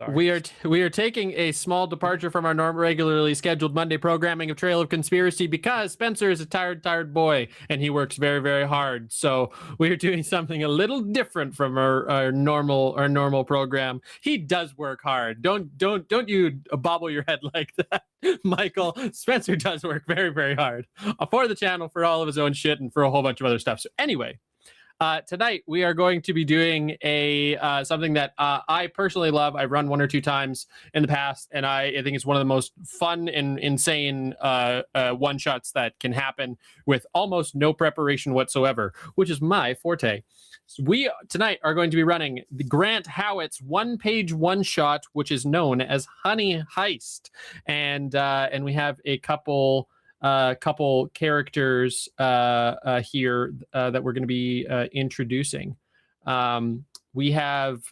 we are taking a small departure from our regularly scheduled Monday programming of Trail of Conspiracy because Spencer is a tired boy and he works very, very hard. So we are doing something a little different from our normal program. He does work hard. Don't you bobble your head like that, Michael. Spencer does work very, very hard for the channel, for all of his own shit, and for a whole bunch of other stuff. So anyway. Tonight we are going to be doing something that I personally love. I've run one or two times in the past, and I think it's one of the most fun and insane one-shots that can happen with almost no preparation whatsoever, which is my forte. So we tonight are going to be running the Grant Howitt's one-page one-shot, which is known as Honey Heist, and we have a couple characters here that we're going to be introducing. We have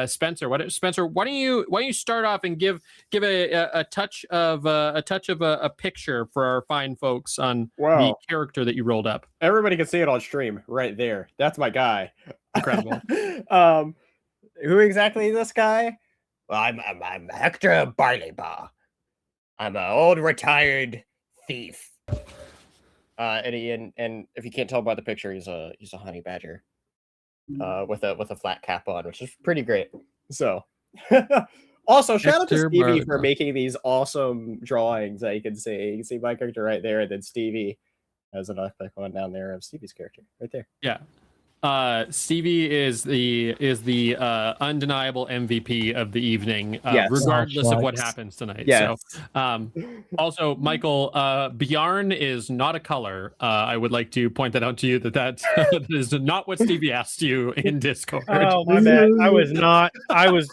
Spencer. Spencer, why don't you start off and give a touch of a picture for our fine folks on the character that you rolled up. Everybody can see it on stream right there. That's my guy. Incredible. Who exactly is this guy? Well, I'm Hector Barleybaugh. I'm an old retired thief. And if you can't tell by the picture, he's a honey badger, with a flat cap on, which is pretty great. So, also shout out to Stevie for making these awesome drawings that you can see. You can see my character right there, and then Stevie has an one down there of Stevie's character right there. Yeah. Stevie is the undeniable MVP of the evening, yes. Regardless of what happens tonight. Yes. So, also, Michael, Bjarn is not a color. I would like to point that out to you that is not what Stevie asked you in Discord. Oh, my bad. I was not. I was.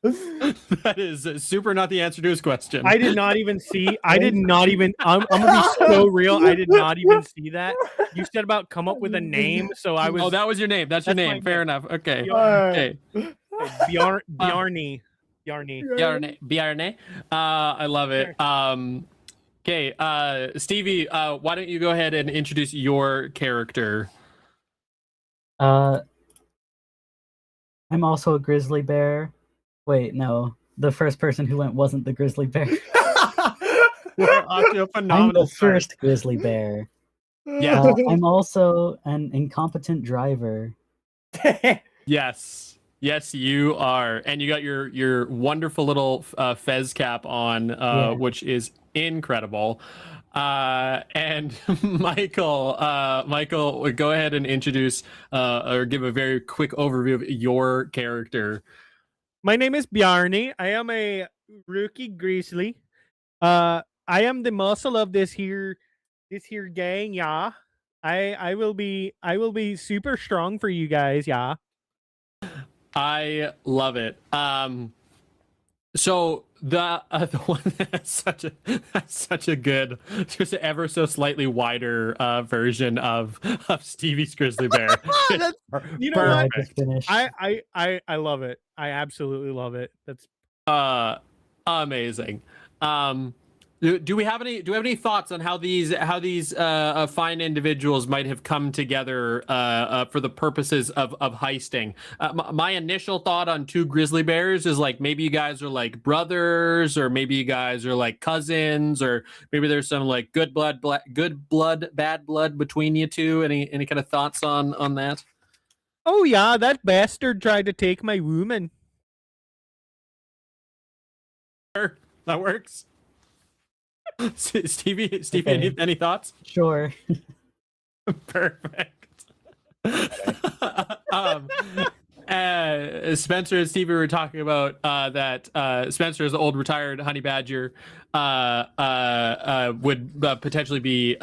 That is super not the answer to his question. I did not even see. I'm gonna be so real. I did not even see that. You said about come up with a name, so I was. Oh, that was your name. That's your name. Fair enough. Okay. Okay. Bjarne. I love it. Okay. Stevie, why don't you go ahead and introduce your character? I'm also a grizzly bear. Wait, no. The first person who went wasn't the grizzly bear. I'm the first grizzly bear. Yeah. I'm also an incompetent driver. Yes, you are, and you got your wonderful little fez cap on, which is incredible. And Michael, go ahead and introduce or give a very quick overview of your character. My name is Bjarne. I am a rookie grizzly. I am the muscle of this here gang. Yeah, I will be super strong for you guys. Yeah, I love it. So the one that's such a good, just ever so slightly wider version of Stevie's grizzly bear. You know what? I love it. I absolutely love it. That's amazing. Do we have any thoughts on how these fine individuals might have come together for the purposes of heisting? My initial thought on two grizzly bears is like maybe you guys are like brothers, or maybe you guys are like cousins, or maybe there's some like good blood, bad blood between you two. Any kind of thoughts on that? Oh yeah, that bastard tried to take my woman. Sure, that works. Stevie, Okay. any thoughts? Sure. Perfect. Spencer and Stevie were talking about that Spencer is the old retired honey badger, would potentially be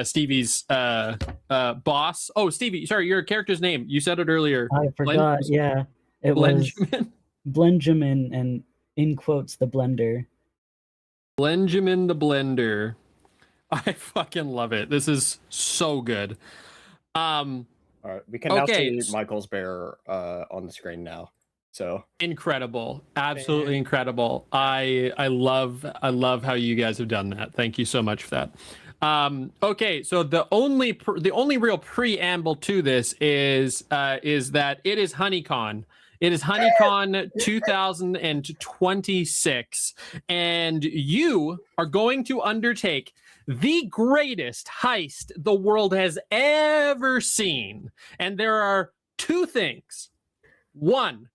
Stevie's boss. Oh, Stevie, sorry, your character's name. You said it earlier. I forgot. Yeah, it was Blenjamin, and in quotes, the blender. Benjamin the Blender. I fucking love it. This is so good. All right, we can now see Michael's bear on the screen now. So incredible, absolutely incredible. I love how you guys have done that. Thank you so much for that. Okay, so the only real preamble to this is that it is HoneyCon. It is HoneyCon 2026, and you are going to undertake the greatest heist the world has ever seen. And there are two things. One,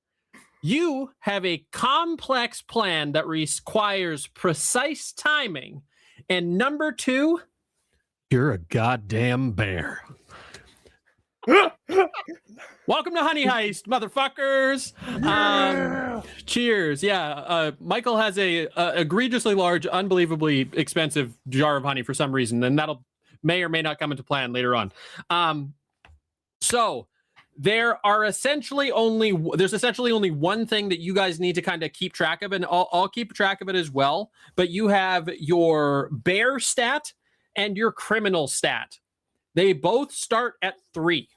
you have a complex plan that requires precise timing. And number two, you're a goddamn bear. Welcome to Honey Heist, motherfuckers. Cheers. Yeah. Michael has a egregiously large, unbelievably expensive jar of honey for some reason, and that'll may or may not come into plan later on. So there's essentially only one thing that you guys need to kind of keep track of, and I'll keep track of it as well. But you have your bear stat and your criminal stat. They both start at 3.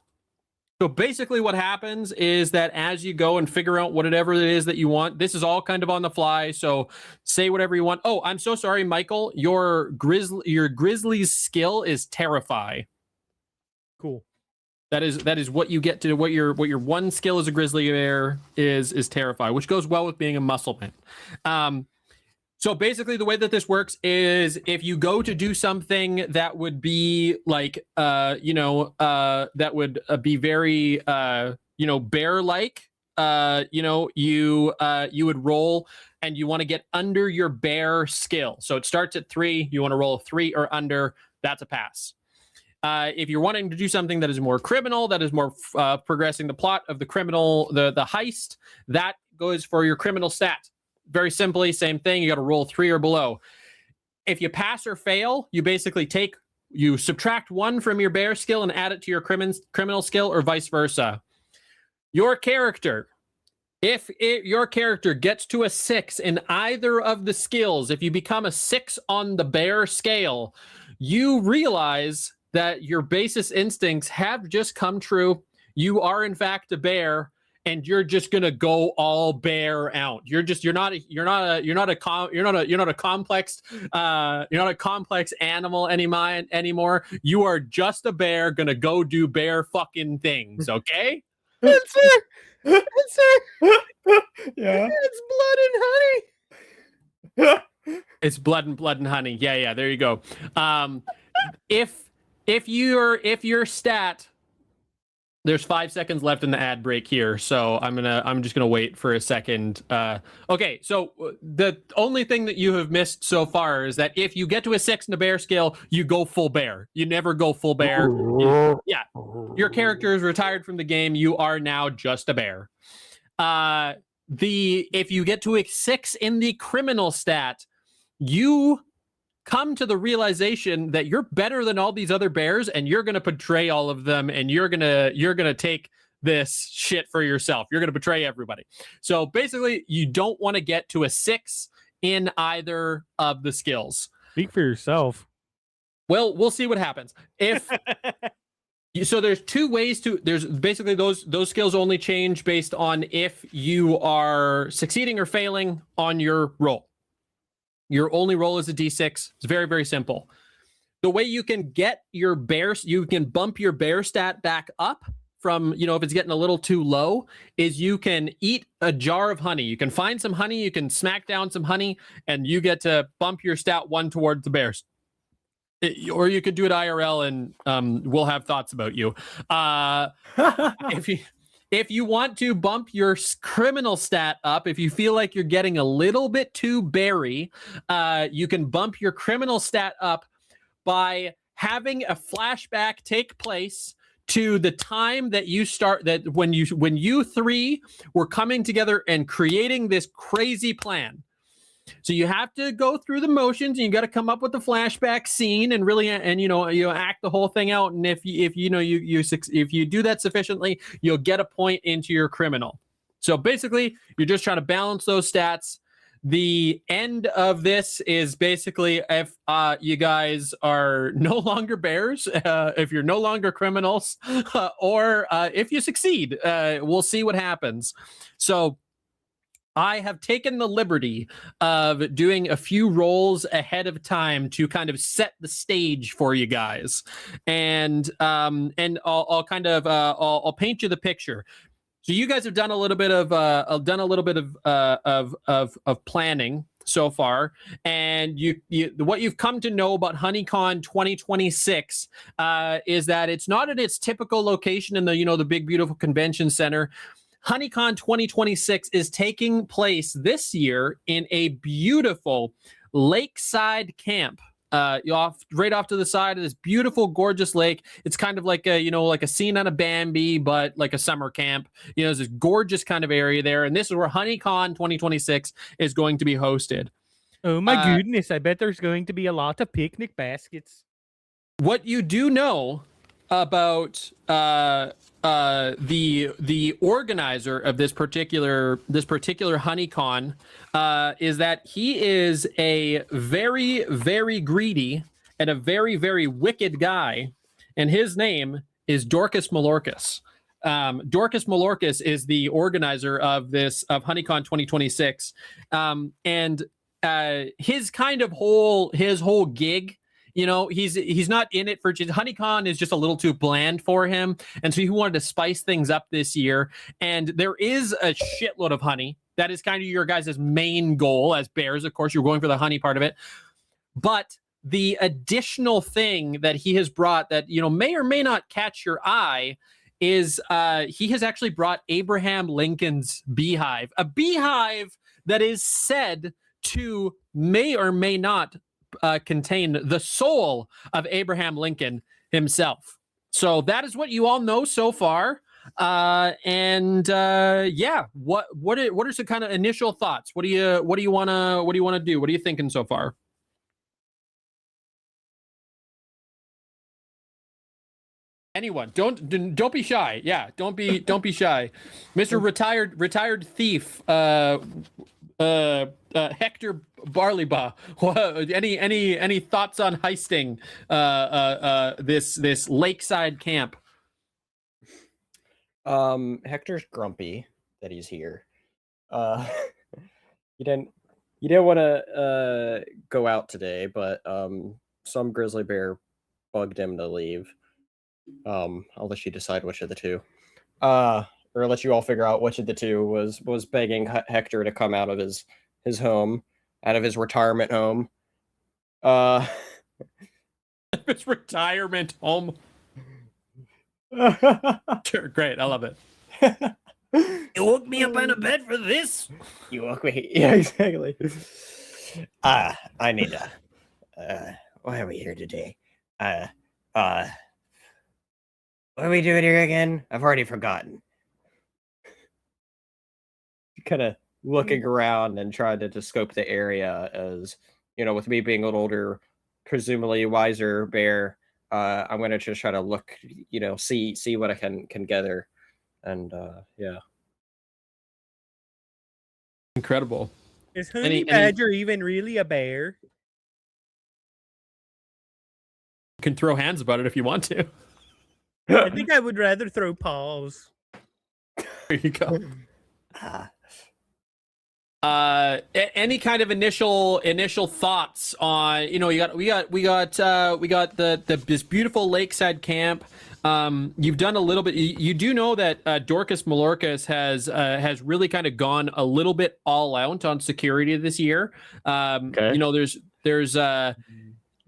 So basically what happens is that as you go and figure out whatever it is that you want, this is all kind of on the fly. So say whatever you want. Oh, I'm so sorry, Michael. Your grizzly's skill is terrify. Cool. That is what you get to, what your one skill as a grizzly bear is terrify, which goes well with being a muscleman. So basically the way that this works is if you go to do something that would be like, that would be very, bear-like, you would roll and you want to get under your bear skill. So it starts at 3. You want to roll a 3 or under. That's a pass. If you're wanting to do something that is more criminal, that is more progressing the plot of the criminal, the heist, that goes for your criminal stat. Very simply, same thing. You got to roll 3 or below. If you pass or fail, you basically subtract 1 from your bear skill and add it to your criminal skill, or vice versa. Your character, if your character gets to a 6 in either of the skills, if you become a 6 on the bear scale, you realize that your basest instincts have just come true. You are in fact a bear, and you're just gonna go all bear out. You're not a complex animal anymore. You are just a bear gonna go do bear fucking things. Okay. Answer. Yeah. It's blood and honey. It's blood and honey. Yeah. There you go. If your stat. There's 5 seconds left in the ad break here, so I'm just gonna wait for a second. Okay, so the only thing that you have missed so far is that if you get to a 6 in the bear scale, you go full bear. You never go full bear. Your character is retired from the game. You are now just a bear. If you get to a 6 in the criminal stat, you come to the realization that you're better than all these other bears, and you're going to betray all of them, and you're going to take this shit for yourself. You're going to betray everybody. So basically, you don't want to get to a 6 in either of the skills. Speak for yourself. Well, we'll see what happens. So there's 2 ways there's basically those skills only change based on if you are succeeding or failing on your roll. Your only roll is a d6. It's very, very simple. The way you can get you can bump your bear stat back up from, if it's getting a little too low, is you can eat a jar of honey. You can find some honey, you can smack down some honey, and you get to bump your stat 1 towards the bears. Or you could do it IRL, and we'll have thoughts about you. If you want to bump your criminal stat up, if you feel like you're getting a little bit too berry, you can bump your criminal stat up by having a flashback take place to the time that when you 3 were coming together and creating this crazy plan. So you have to go through the motions, and you got to come up with the flashback scene and really, act the whole thing out. And if you do that sufficiently, you'll get a point into your criminal. So basically, you're just trying to balance those stats. The end of this is basically if you guys are no longer bears, if you're no longer criminals, or if you succeed, we'll see what happens. So I have taken the liberty of doing a few rolls ahead of time to kind of set the stage for you guys, and I'll kind of I'll paint you the picture. So you guys have done a little bit of planning so far, and you what you've come to know about HoneyCon 2026 is that it's not in its typical location in the the big beautiful convention center. HoneyCon 2026 is taking place this year in a beautiful lakeside camp. Right off to the side of this beautiful, gorgeous lake. It's kind of like a scene on a Bambi, but like a summer camp. There's this gorgeous kind of area there, and this is where HoneyCon 2026 is going to be hosted. Oh my goodness! I bet there's going to be a lot of picnic baskets. What you do know about the organizer of this particular HoneyCon is that he is a very, very greedy and a very, very wicked guy, and his name is Dorcas Malorcas. Dorcas Malorcas is the organizer of HoneyCon 2026, and his whole gig. He's not in it for HoneyCon is just a little too bland for him, and so he wanted to spice things up this year. And there is a shitload of honey. That is kind of your guys' main goal as bears. Of course, you're going for the honey part of it, but the additional thing that he has brought that may or may not catch your eye is he has actually brought Abraham Lincoln's beehive, a beehive that is said to may or may not contain the soul of Abraham Lincoln himself. So that is what you all know so far. What are some kind of initial thoughts? What do you want to do? What are you thinking so far? Anyone, don't be shy. Yeah, don't be shy. Mr. retired thief, Hector Barleybaugh. Any thoughts on heisting this lakeside camp? Hector's grumpy that he's here. You didn't want to go out today, but some grizzly bear bugged him to leave. I'll let you decide which of the two. Or let you all figure out which of the two was begging Hector to come out of his home, out of his retirement home. His retirement home. Sure, great. I love it. You woke me up in a bed for this. You woke me. Yeah, exactly. I need to. Why are we here today? What are we doing here again? I've already forgotten. Kind of looking around and trying to scope the area, as with me being an older, presumably wiser bear. I'm gonna just try to look, see what I can gather, and yeah. Incredible. Is Honey Badger even really a bear? You can throw hands about it if you want to. I think I would rather throw paws. There you go. Any kind of initial thoughts on we got this beautiful lakeside camp. You've done a little bit. You do know that Dorcas Malorcas has really kind of gone a little bit all out on security this year. Okay.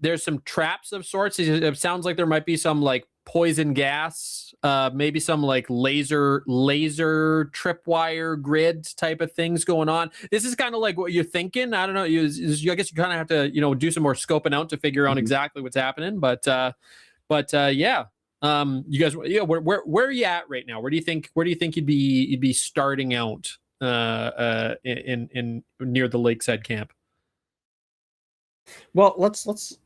There's some traps of sorts. It sounds like there might be some like poison gas, maybe some like laser tripwire grid type of things going on. This is kind of like what you're thinking. I don't know. I guess you kind of have to do some more scoping out to figure out exactly what's happening. But yeah. You guys, where are you at right now? Where do you think you'd be starting out in near the lakeside camp? Well, let's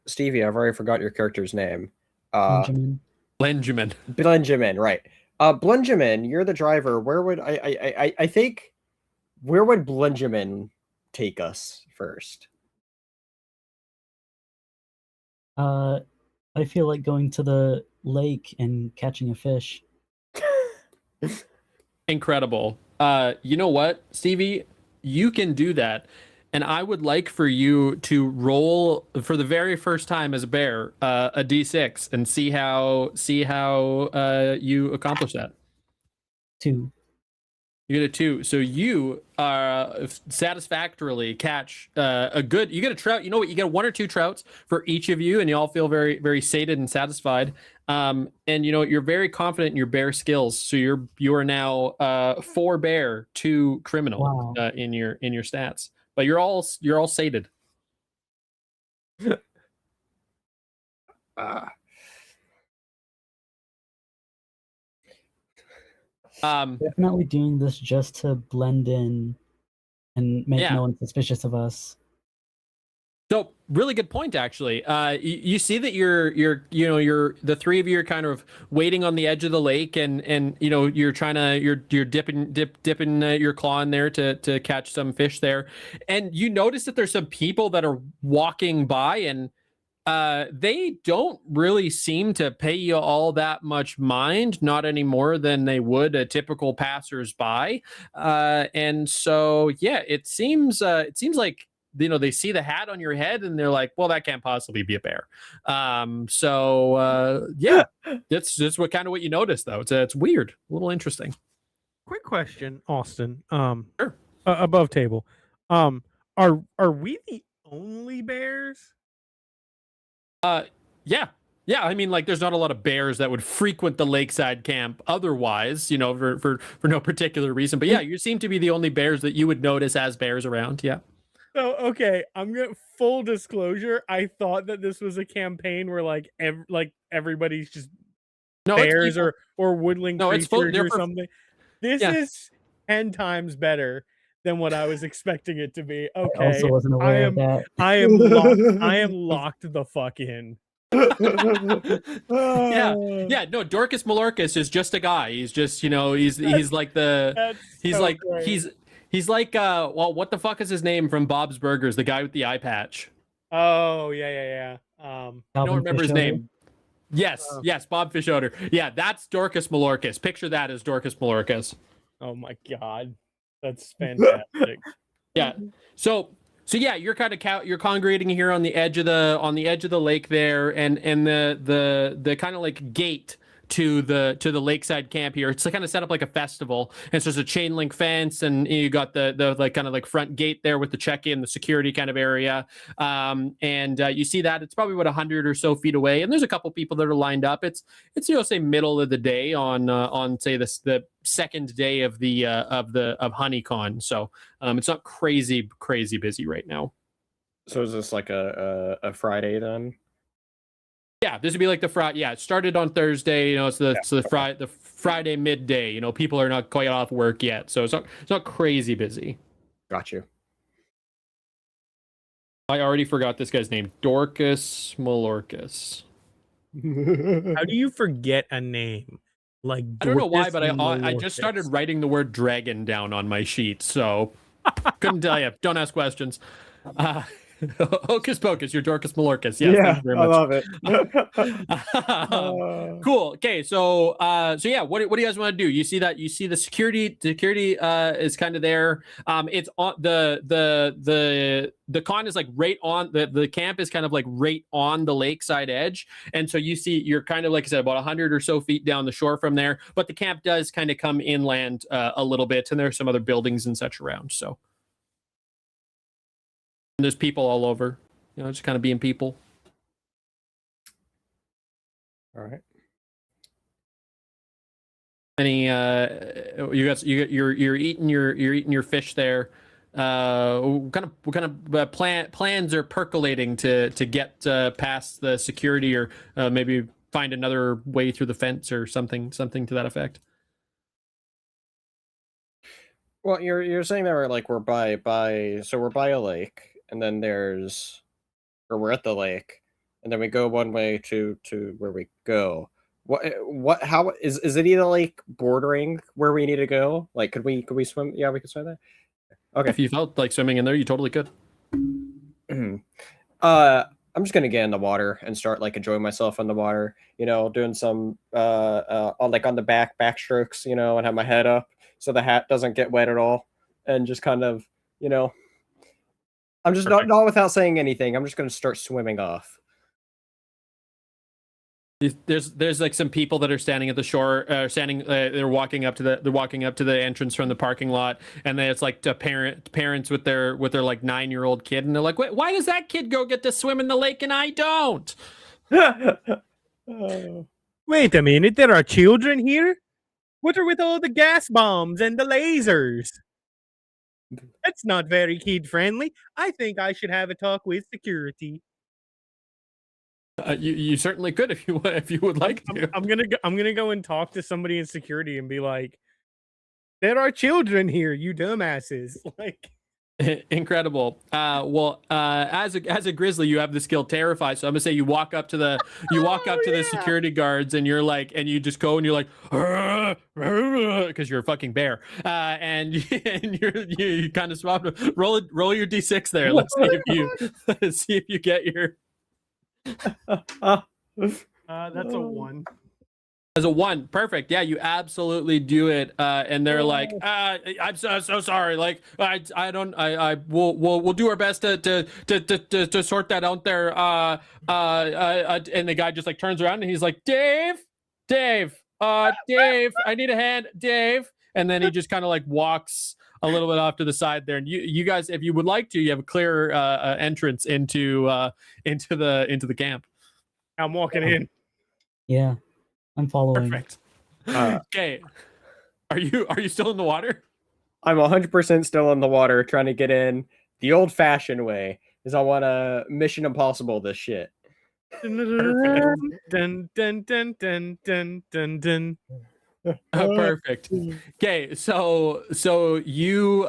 Stevie, I've already forgot your character's name. Benjamin, right. Benjamin, you're the driver. Where would I think where would Benjamin take us first? I feel like going to the lake and catching a fish. Incredible. You know what, Stevie? You can do that. And I would like for you to roll for the very first time as a bear, a d6 and see how you accomplish that. 2. You get a 2. So you satisfactorily catch a good. You get a trout. You know what? You get 1 or 2 trouts for each of you, and you all feel very, very sated and satisfied. And you know you're very confident in your bear skills. So you are now 4 bear, 2 criminal Wow. in your stats. But you're all sated. Definitely doing this just to blend in and make Yeah. no one suspicious of us. So really good point, actually. You see that you're the 3 of you are kind of waiting on the edge of the lake, and you know you're dipping your claw in there to catch some fish there, and you notice that there's some people that are walking by, and they don't really seem to pay you all that much mind, not any more than they would a typical passersby. And so yeah, it seems like they see the hat on your head and they're like, well, that can't possibly be a bear. Yeah, that's what you notice though. It's weird, a little interesting. Quick question, Austin. Sure. Above table. Are we the only bears? Yeah. I mean, like, there's not a lot of bears that would frequent the lakeside camp otherwise, for no particular reason. But yeah, you seem to be the only bears that you would notice as bears around. Yeah. So okay, I'm gonna full disclosure. I thought that this was a campaign where everybody's just bears or woodland creatures or something. This is 10 times better than what I was expecting it to be. Okay, I also wasn't aware of that. I am locked the fuck in. Yeah. No, Dorcas Malorcas is just a guy. He's just, he's like he's like well, what the fuck is his name from Bob's Burgers? The guy with the eye patch. Oh yeah. I don't remember his name. Yes, Bob Fischoder. Yeah, that's Dorcas Malorcas. Picture that as Dorcas Malorcas. Oh my god, that's fantastic. Yeah. So yeah, you're kind of you're congregating here on the edge of the lake there, and the kind of like gate to the lakeside camp here. It's kind of set up like a festival, and so there's a chain link fence, and you got the like kind of like front gate there with the check-in, the security kind of area, and you see that it's probably about 100 or so feet away, and there's a couple people that are lined up. It's say middle of the day on say the second day of of HoneyCon, so it's not crazy busy right now. So is this like a Friday then? Yeah, this would be like the Friday. Yeah, it started on Thursday. It's the Friday midday. People are not quite off work yet, so it's not crazy busy. Got you. I already forgot this guy's name, Dorcas Malorcas. How do you forget a name like? I don't know why, but I just started writing the word dragon down on my sheet, so couldn't tell you. Don't ask questions. Hocus pocus, you're Dorcas Malorcas. Yes, yeah, thank you very much. I love it. Cool. Okay, so yeah, what do you guys want to do? You see the security is kind of there. It's on the con is like right on the camp is kind of like right on the lakeside edge, and so you're kind of like I said about 100 or so feet down the shore from there, but the camp does kind of come inland a little bit, and there's some other buildings and such around. So. There's people all over, just kind of being people. All right. Any you're eating your fish there. What kind of plans are percolating to get past the security, or maybe find another way through the fence or something to that effect? Well, you're saying that we're by a lake. And then we're at the lake, and then we go one way to where we go. How is it either lake bordering where we need to go? Like, could we swim? Yeah, we could swim there. Okay. If you felt like swimming in there, you totally could. I'm just gonna get in the water and start like enjoying myself in the water. Doing some on the backstrokes. And have my head up, so the hat doesn't get wet at all, and just kind of, I'm just Perfect. not without saying anything. I'm just going to start swimming off. There's like some people that are standing at the shore, they're walking up to the entrance from the parking lot, and then it's like parents with their like 9-year-old kid, and they're like, why does that kid get to swim in the lake and I don't? Wait a minute, there are children here? What are with all the gas bombs and the lasers? That's not very kid friendly. I think I should have a talk with security. You certainly could if you would like to. I'm gonna go and talk to somebody in security and be like, there are children here, you dumbasses. Like, incredible. As a grizzly, you have the skill terrify. So I'm gonna say you walk up to the the security guards, and you're like, and you just go and you're like, because you're a fucking bear, and you kind of swap. Roll your d6 there. Let's see if you get your. That's a 1. As a 1, perfect. Yeah, you absolutely do it. And they're like, I'm so sorry. Like, we'll do our best to sort that out there. And the guy just like turns around and he's like, Dave, I need a hand, Dave. And then he just kind of like walks a little bit off to the side there. And you guys, if you would like to, you have a clear entrance into the camp. I'm walking in. Yeah, I'm following. Perfect. Okay. Are you still in the water? I'm 100% still in the water, trying to get in the old-fashioned way, because I want to Mission Impossible this shit. Dun, dun, dun, dun, dun, dun, dun, dun. Perfect. Okay, so you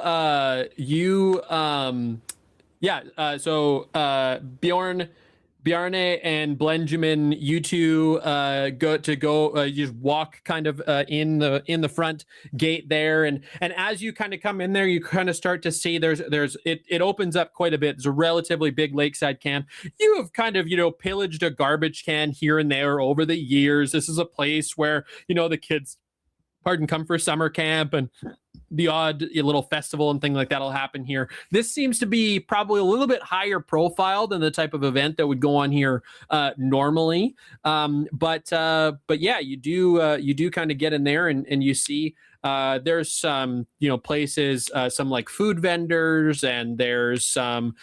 Bjarne and Benjamin, you two you just walk kind of in the front gate there, and as you kind of come in there, you kind of start to see it opens up quite a bit. There's a relatively big lakeside camp. You have kind of pillaged a garbage can here and there over the years. This is a place where the kids come for summer camp, and the odd little festival and thing like that'll happen here. This seems to be probably a little bit higher profile than the type of event that would go on here normally. But yeah, you do kind of get in there, and you see there's some places, some like food vendors, and there's some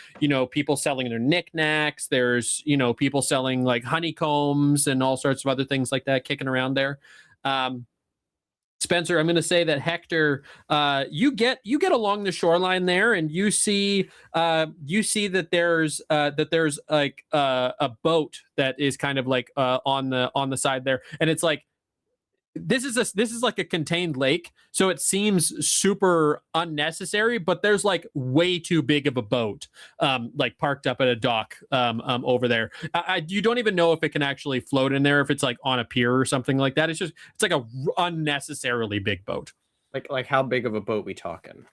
people selling their knickknacks. There's people selling like honeycombs and all sorts of other things like that kicking around there. Spencer, I'm going to say that Hector, you get along the shoreline there, and you see that there's like a boat that is kind of like on the side there, and it's like this is like a contained lake, so it seems super unnecessary, but there's like way too big of a boat like parked up at a dock over there. You don't even know if it can actually float in there, if it's like on a pier or something like that. It's like a unnecessarily big boat. Like how big of a boat we talking?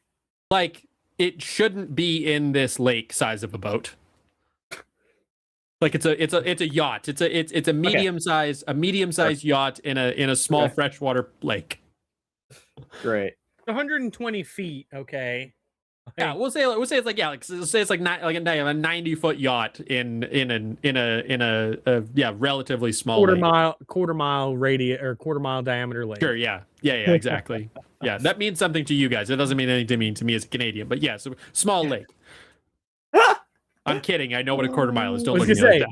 Like, it shouldn't be in this lake size of a boat. Like it's a yacht. It's a medium size yacht in a small freshwater lake. Great. 120 feet. Okay. Yeah, we'll say it's like a 90-foot yacht in a relatively small quarter mile radius or quarter mile diameter lake. Sure. Yeah. Exactly. Yeah, that means something to you guys. It doesn't mean anything to me as a Canadian. But yeah, so small lake. I'm kidding. I know what a quarter mile is. Don't look at me like that.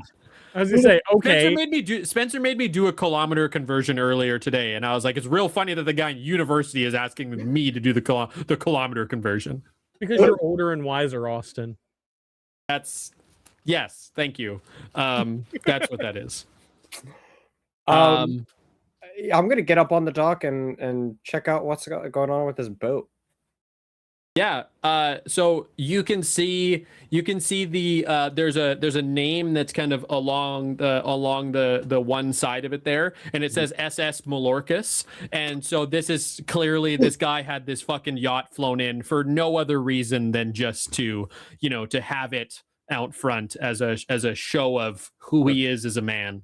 I was gonna say, okay. Spencer made me do a kilometer conversion earlier today, and I was like, it's real funny that the guy in university is asking me to do the kilometer conversion. Because you're older and wiser, Austin. Yes, thank you. That's what that is. I'm gonna get up on the dock and check out what's going on with this boat. Yeah. So you can see the there's a name that's kind of along the one side of it there, and it says SS Mallorcas. And so this is clearly, this guy had this fucking yacht flown in for no other reason than just to have it out front as a show of who he is as a man.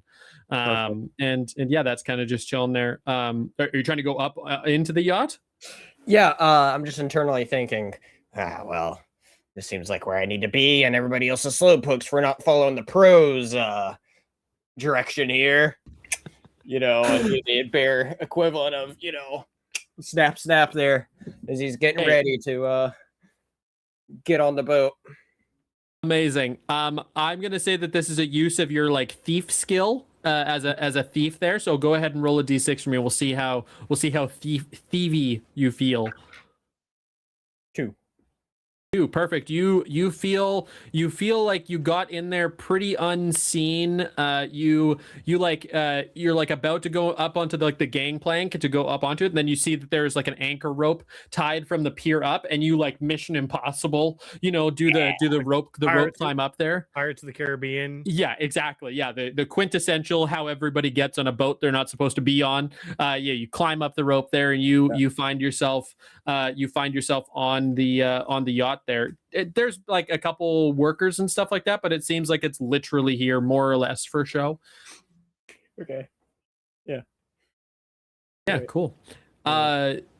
And yeah, that's kind of just chilling there. Are you trying to go up into the yacht? Yeah, I'm just internally thinking, well, this seems like where I need to be, and everybody else is slowpokes for not following the pros direction here. The bear equivalent of, snap, snap there as he's getting ready to get on the boat. Amazing. I'm gonna say that this is a use of your like thief skill as a thief there. So go ahead and roll a d6 for me. We'll see how thievy you feel. 2. Perfect. You feel like you got in there pretty unseen. You're like about to go up onto the gangplank to go up onto it, and then you see that there's like an anchor rope tied from the pier up, and you like Mission Impossible, do the rope climb up there. Pirates of the Caribbean. Yeah, exactly. Yeah, the quintessential how everybody gets on a boat they're not supposed to be on. You climb up the rope there, and you find yourself on the yacht there. There's like a couple workers and stuff like that, but it seems like it's literally here more or less for show. Okay. Yeah. Right. Cool.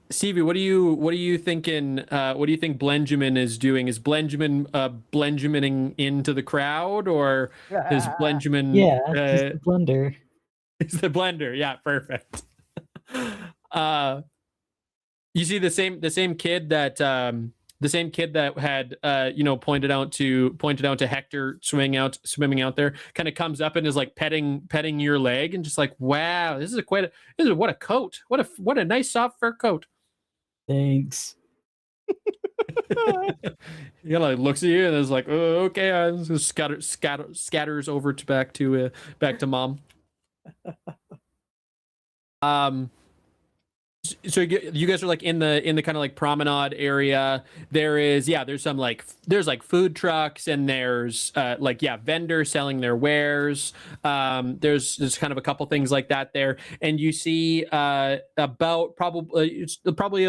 Stevie, what are you thinking? What do you think Blenjamin is doing? Is Blenjamin Blenjamining into the crowd, or is Blenjamin? Yeah, he's the blender. It's the blender. Yeah, perfect. You see the same kid that had pointed out to Hector swimming out there, kind of comes up and is like petting your leg and just like, wow, what a coat, what a nice soft fur coat. Thanks. Like looks at you and is like, oh, okay, scatters over to back to mom. So you guys are like in the kind of like promenade area. There's food trucks, and there's vendors selling their wares. There's kind of a couple things like that there, and you see about probably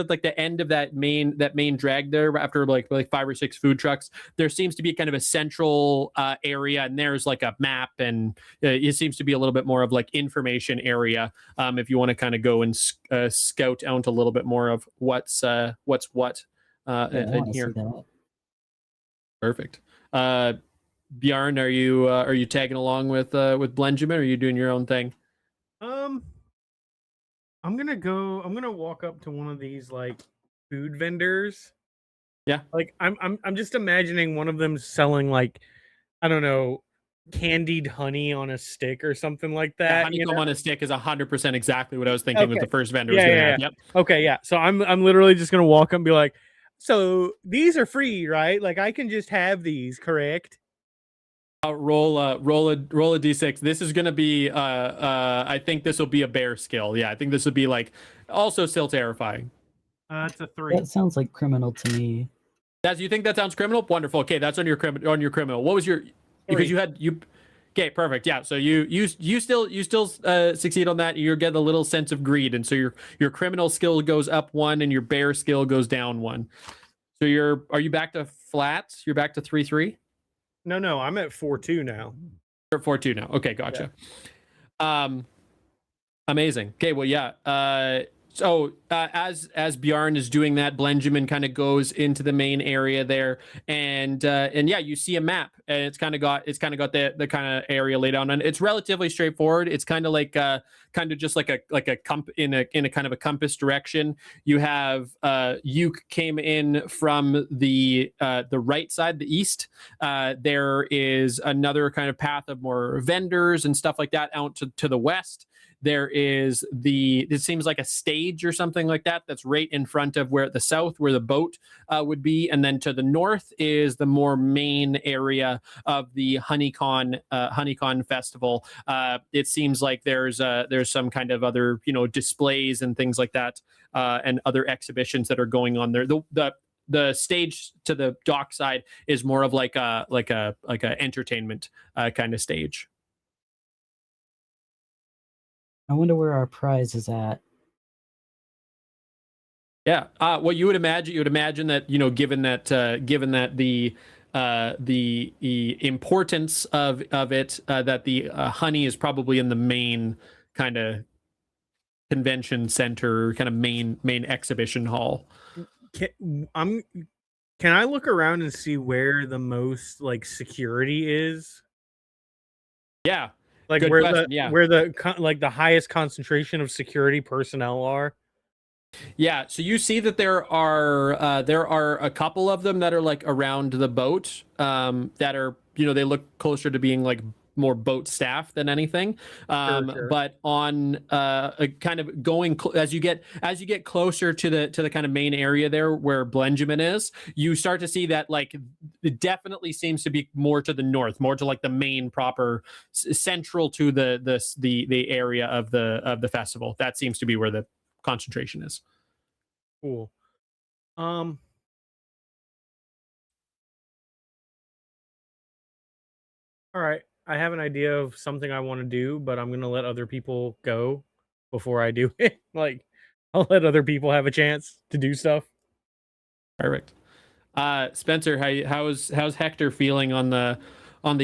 like the end of that main drag there, after like 5 or 6 food trucks, there seems to be kind of a central area, and there's like a map, and it seems to be a little bit more of like information area if you want to kind of go and scout out a little bit more of what's what in here. Perfect. Bjarn, are you tagging along with Blenjamin, or are you doing your own thing? I'm gonna walk up to one of these like food vendors. Yeah. Like I'm just imagining one of them selling like, I don't know, candied honey on a stick or something like that. Yeah, honeycomb on a stick is 100% exactly what I was thinking with the first vendor. Yeah. Yep. Okay, yeah. So I'm literally just gonna walk up and be like, so these are free, right? Like I can just have these, correct? Roll a d6. This is gonna be I think this will be a bear skill. Yeah, I think this would be like also still terrifying. It's a 3. That sounds like criminal to me. You think that sounds criminal? Wonderful. Okay, that's on your criminal. What was your? Because okay, perfect. Yeah, so you still succeed on that. You get a little sense of greed, and so your criminal skill goes up 1, and your bear skill goes down 1. So are you back to flats? You're back to 3-3. No, I'm at 4-2 now. You're at 4-2 now. Okay, gotcha. Yeah. Amazing. Okay, well, yeah. So as Bjarn is doing that, Blenjamin kind of goes into the main area there, and yeah, you see a map, and it's kind of got the kind of area laid out, and it's relatively straightforward. It's kind of like just like a in a kind of a compass direction. You have you came in from the right side, the east. There is another kind of path of more vendors and stuff like that out to the west. There is it seems like a stage or something like that that's right in front of where the boat would be, and then to the north is the more main area of the Honeycon festival. It seems like there's some kind of other displays and things like that, and other exhibitions that are going on there. The stage to the dock side is more of like a entertainment kind of stage. I wonder where our prize is at. Yeah. Well, you would imagine that, given that the importance of it, that the honey is probably in the main kind of convention center kind of main exhibition hall. Can I look around and see where the most like security is? Yeah. Like Good where question, where the highest concentration of security personnel are. Yeah, so you see that there are a couple of them that are like around the boat, that are, they look closer to being like more boat staff than anything. Sure. But on a kind of going as you get closer to the kind of main area there where Benjamin is, you start to see that like it definitely seems to be more to the north, more to like the main proper central to the area of the festival. That seems to be where the concentration is. Cool. All right. I have an idea of something I want to do, but I'm gonna let other people go before I do it. Like, I'll let other people have a chance to do stuff. Perfect. Spencer, how's Hector feeling on the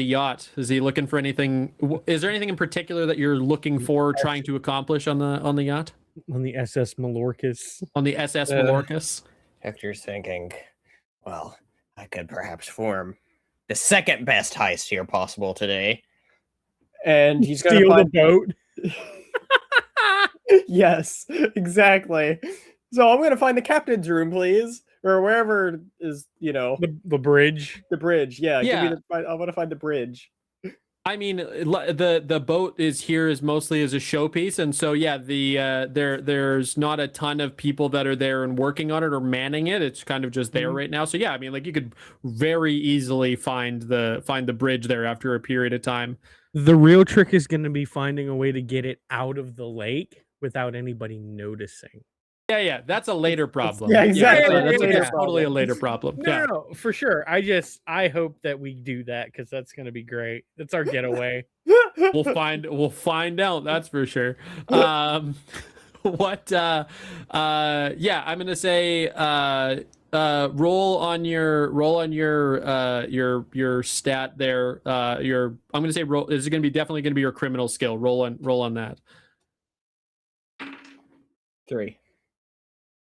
yacht? Is he looking for anything? Is there anything in particular that you're looking for, trying to accomplish on the yacht? On the SS Mallorcas. On the SS Mallorcas? Hector's thinking, well, I could perhaps form the second best heist here possible today. And he's going to find the boat. Yes, exactly. So I'm going to find the captain's room, please. Or wherever is, the bridge. The bridge, yeah. Yeah. I want to find the bridge. I mean, the boat is mostly as a showpiece, and so yeah, there's not a ton of people that are there and working on it or manning it. It's kind of just there right now. So yeah, I mean, like you could very easily find the bridge there after a period of time. The real trick is going to be finding a way to get it out of the lake without anybody noticing. Yeah, that's a later problem. Yeah, exactly. That's totally a later problem. No, for sure. I hope that we do that because that's going to be great. That's our getaway. We'll find out. That's for sure. Yeah, I'm gonna say roll on your stat there. I'm gonna say roll. This is definitely gonna be your criminal skill. Roll on that. 3.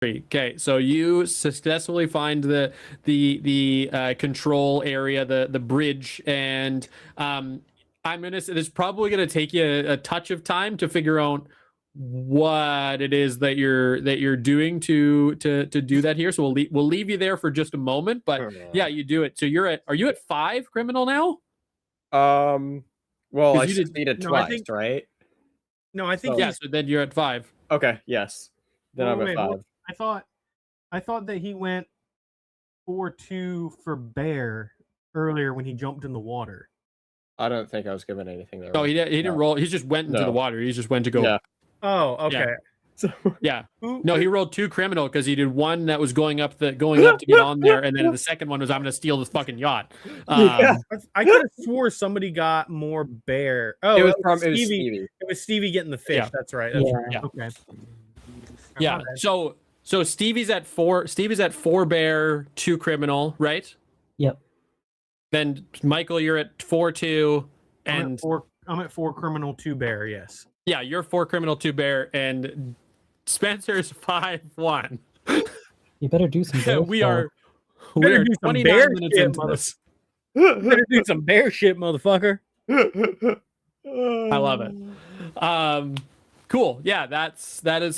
Okay, so you successfully find the control area, the bridge, and I'm gonna say it's probably gonna take you a touch of time to figure out what it is that you're doing to do that here. So we'll leave you there for just a moment, but yeah, you do it. So are you at 5 criminal now? Well, I succeeded twice, right? No, I think so then you're at 5. Okay, yes. Then I'm at 5. I thought that he went 4-2 for bear earlier when he jumped in the water. I don't think I was given anything there. No, he didn't roll. He just went into the water. He just went to go. Yeah. Oh, okay. Yeah. So, yeah. No, he rolled 2 criminal because he did one that was going up to get on there, and then the second one was I'm going to steal this fucking yacht. I could have swore somebody got more bear. Oh, it was Stevie. It was Stevie getting the fish. Yeah. That's right. Yeah. Okay. Yeah. So Stevie's at 4. Stevie's at 4 bear, 2 criminal, right? Yep. Then Michael, you're at 4-2, and I'm at 4 criminal, 2 bear. Yes. Yeah, you're 4 criminal, 2 bear, and Spencer's 5-1. You better do some bear we stuff. are do 29 bear minutes shit, into this. Better do some bear shit, motherfucker. I love it. Cool. Yeah, that's where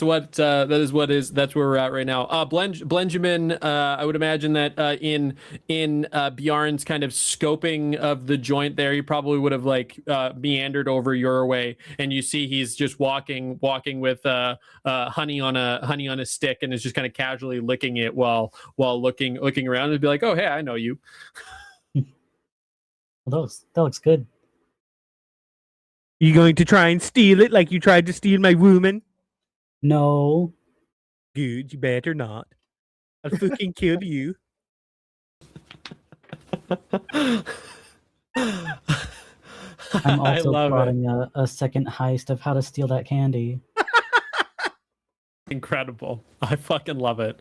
we're at right now. Benjamin, I would imagine that in Bjarne's kind of scoping of the joint there, he probably would have like meandered over your way, and you see he's just walking with honey on a stick, and is just kind of casually licking it while looking around and be like, oh hey, I know you. Well, that looks good. You going to try and steal it like you tried to steal my woman? No. Good, you better not. I'll fucking kill you. I'm also plotting a second heist of how to steal that candy. Incredible. I fucking love it.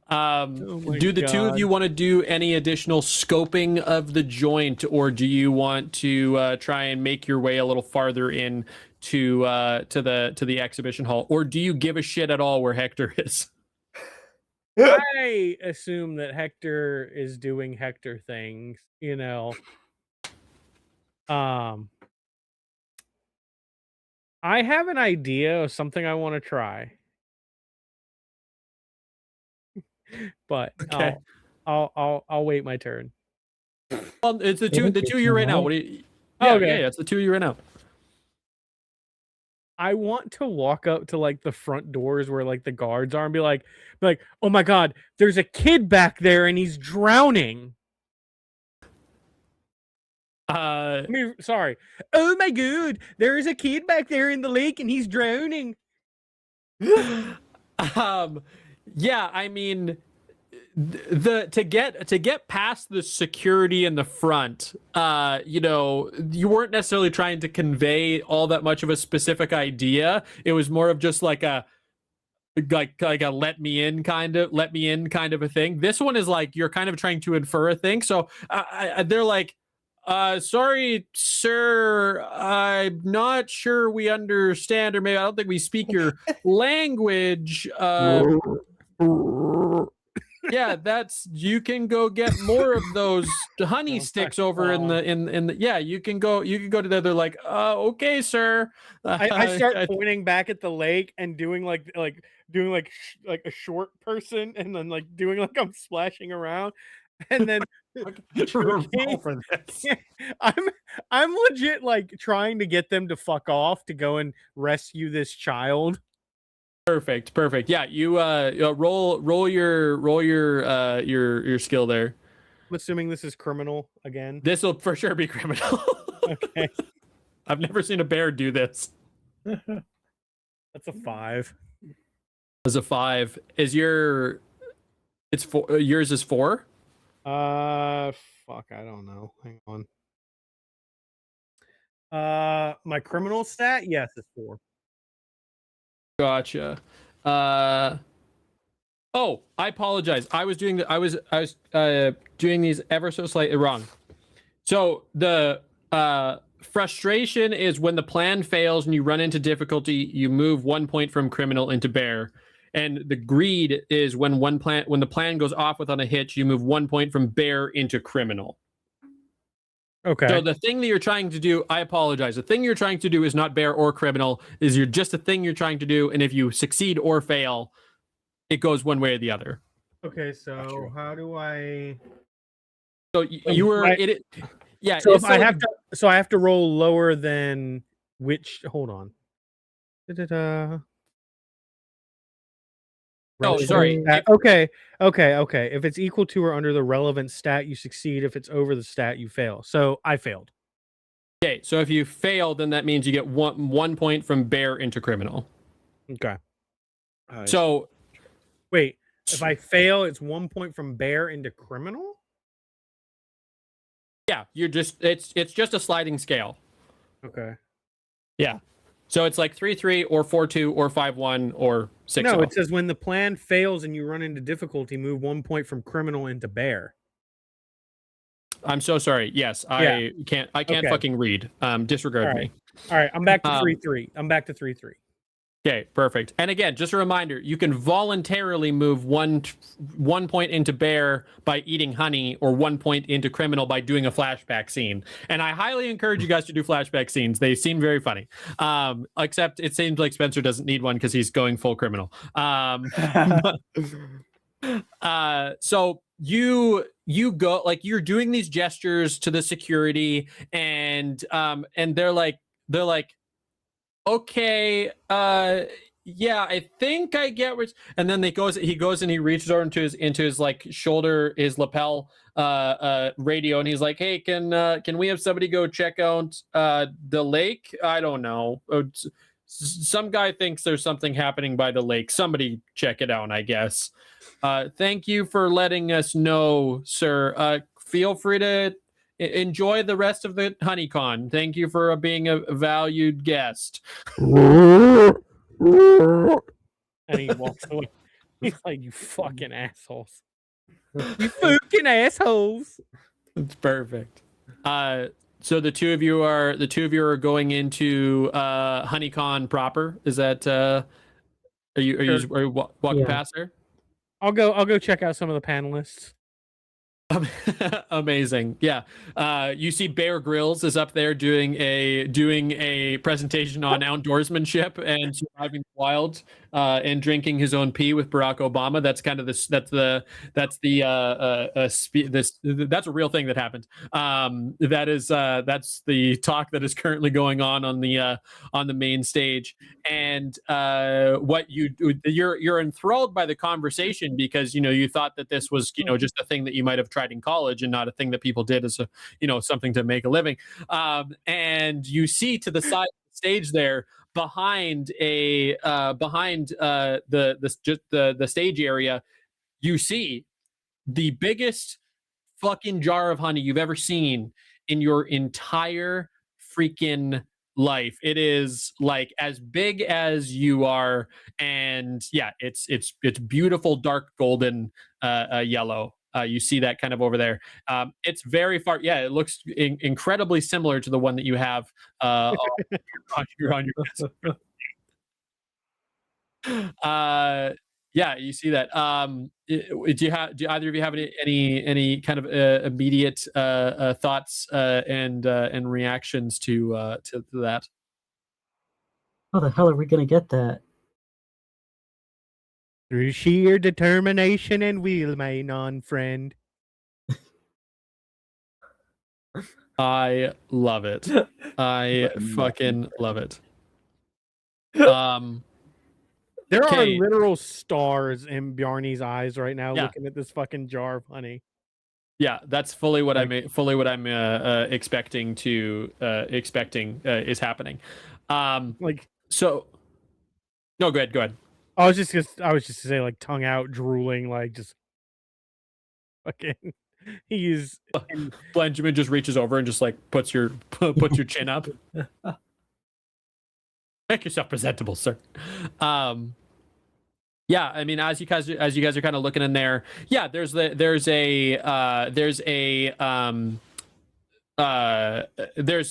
Do the God. two of you want to do any additional scoping of the joint, or do you want to try and make your way a little farther in to the exhibition hall, or do you give a shit at all where Hector is? I assume that Hector is doing Hector things, I have an idea of something I want to try. But Okay. I'll wait my turn. Well, it's the It'll two get of you you right now. out. What do you? Oh, Yeah, okay. yeah, it's the two of you right now. I want to walk up to like the front doors where like the guards are and be like, oh my god, there's a kid back there and he's drowning. Sorry. Oh my god, there is a kid back there in the lake and he's drowning. Yeah, I mean, to get past the security in the front, you weren't necessarily trying to convey all that much of a specific idea. It was more of just like a let me in kind of a thing. This one is like you're kind of trying to infer a thing. So they're like, sorry, sir, I'm not sure we understand, or maybe I don't think we speak your language. Yeah, you can go get more of those honey sticks over in the yeah, you can go to there. They're like, okay, sir. I start pointing back at the lake and doing doing a short person, and then like doing like I'm splashing around, and then roll for this. I'm legit like trying to get them to fuck off to go and rescue this child. Perfect. Yeah, you roll your skill there. I'm assuming this is criminal again. This will for sure be criminal. Okay. I've never seen a bear do this. That's a 5. As a 5, is yours is 4? Fuck, I don't know. Hang on. My criminal stat, yes, it's 4. Gotcha. Oh, I apologize. I was doing doing these ever so slightly wrong. So the frustration is when the plan fails and you run into difficulty, you move 1 point from criminal into bear. And the greed is when the plan goes off without a hitch, you move 1 point from bear into criminal. Okay. So the thing that you're trying to do, I apologize. The thing you're trying to do is not bear or criminal. Is you're just a thing you're trying to do, and if you succeed or fail, it goes one way or the other. Okay, so how do I? So you were yeah. So if I have I have to roll lower than which? Hold on. Oh, sorry. Okay. If it's equal to or under the relevant stat, you succeed. If it's over the stat, you fail. So I failed. Okay, so if you fail, then that means you get 1 point from bear into criminal. Okay. So wait, if I fail, it's 1 point from bear into criminal? Yeah, it's just a sliding scale. Okay. Yeah. So it's like 3-3 or 4-2 or 5-1 or 6-0. No, it says when the plan fails and you run into difficulty, move 1 point from criminal into bear. I'm so sorry. Yes, I can't fucking read. Disregard me. All right, I'm back to 3-3. I'm back to 3-3. Okay, perfect. And again, just a reminder, you can voluntarily move one point into bear by eating honey, or 1 point into criminal by doing a flashback scene. And I highly encourage you guys to do flashback scenes. They seem very funny. Except it seems like Spencer doesn't need one because he's going full criminal. So you go, like, you're doing these gestures to the security, and they're like, okay, yeah, I think I get what's, and then he goes and he reaches over into his like shoulder, his lapel radio, and he's like, hey, can we have somebody go check out the lake? I don't know. Some guy thinks there's something happening by the lake. Somebody check it out, I guess. Thank you for letting us know, sir. Feel free to enjoy the rest of the HoneyCon. Thank you for being a valued guest. And he walks away. He's like, you fucking assholes. You fucking assholes. It's perfect. So the two of you are going into Honeycon proper. Is that are you walking Yeah. past there? I'll go check out some of the panelists. Amazing. Yeah. You see Bear Grylls is up there doing a presentation on outdoorsmanship and surviving the wild, and drinking his own pee with Barack Obama. That's kind of that's a real thing that happened. That's the talk that is currently going on the main stage. And you're enthralled by the conversation because you thought that this was just a thing that you might have tried in college and not a thing that people did as something to make a living. And you see to the side of the stage there behind the stage area, you see the biggest fucking jar of honey you've ever seen in your entire freaking life. It is like as big as you are, and yeah, it's beautiful dark golden yellow. You see that kind of over there. It's very far. Yeah, it looks incredibly similar to the one that you have on your desk. Yeah, you see that. Do either of you have any kind of immediate thoughts and reactions to that? How the hell are we gonna get that? Through sheer determination and will, my non-friend. I love it. I fucking love it. There are Okay. literal stars in Bjarne's eyes right now, Yeah. looking at this fucking jar of honey. Yeah, that's fully what I'm expecting is happening. So no, go ahead. I was just to say, like, tongue out, drooling, like, just fucking. He's Benjamin just reaches over and just like puts your chin up. Make yourself presentable, sir. Yeah, I mean, as you guys are kind of looking in there, yeah, there's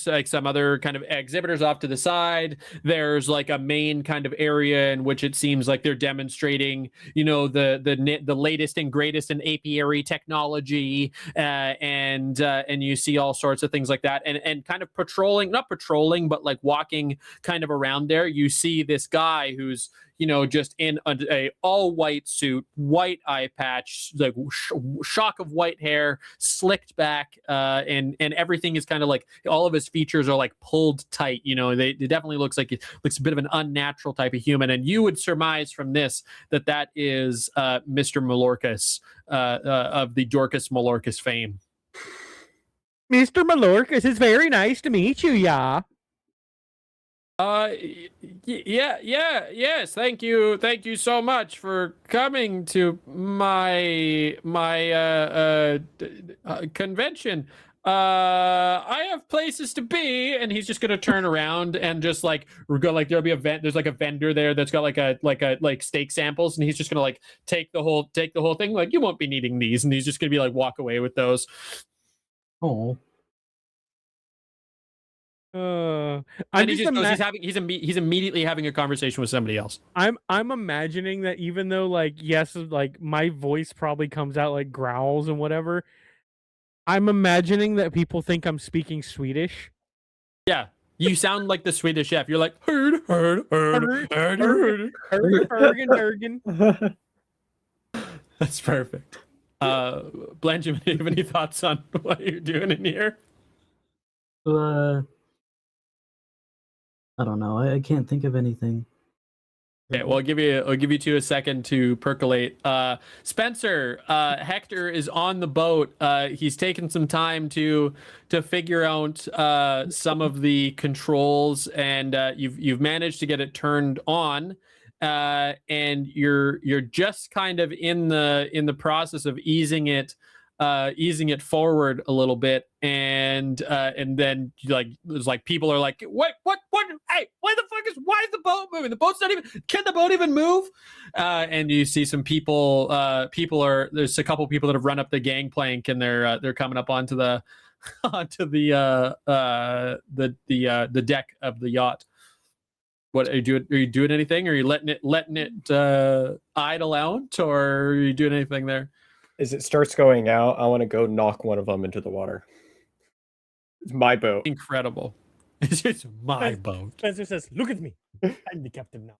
like some other kind of exhibitors off to the side. There's like a main kind of area in which it seems like they're demonstrating, the latest and greatest in apiary technology, and you see all sorts of things like that, and kind of not patrolling, but like walking kind of around there. You see this guy who's just in a all white suit, white eye patch, like shock of white hair, slicked back, and everything is kind of like all of his features are like pulled tight. It definitely looks a bit of an unnatural type of human, and you would surmise from this that is Mr. Malorcus of the Dorcas Malorcus fame. Mr. Malorcus, it's very nice to meet you, yeah. Yes. Thank you so much for coming to my convention. I have places to be, and he's just gonna turn around and just like go, like there'll be there's like a vendor there that's got like steak samples, and he's just gonna like take the whole thing, like you won't be needing these, and he's just gonna be like walk away with those. Oh. I'm and he just just goes, he's immediately having a conversation with somebody else. I'm imagining that even though, like, yes, like my voice probably comes out like growls and whatever, I'm imagining that people think I'm speaking Swedish. Yeah, you sound like the Swedish chef. You're like herd. That's perfect. Benjamin, do you have any thoughts on what you're doing in here? I don't know. I can't think of anything. Okay, well, I'll give you two a second to percolate. Spencer, Hector is on the boat. He's taken some time to figure out some of the controls, and you've managed to get it turned on. And you're just kind of in the process of easing it forward a little bit, and then there's like people are like, what, hey, why is the boat moving? The boat's not even, can the boat even move? And you see some people, there's a couple people that have run up the gangplank, and they're coming up onto the onto the deck of the yacht. What are you doing? Are you doing anything? Are you letting it idle out, or are you doing anything there? As it starts going out, I want to go knock one of them into the water. It's my boat. Incredible. It's my boat. Spencer says, "Look at me. I'm the captain now."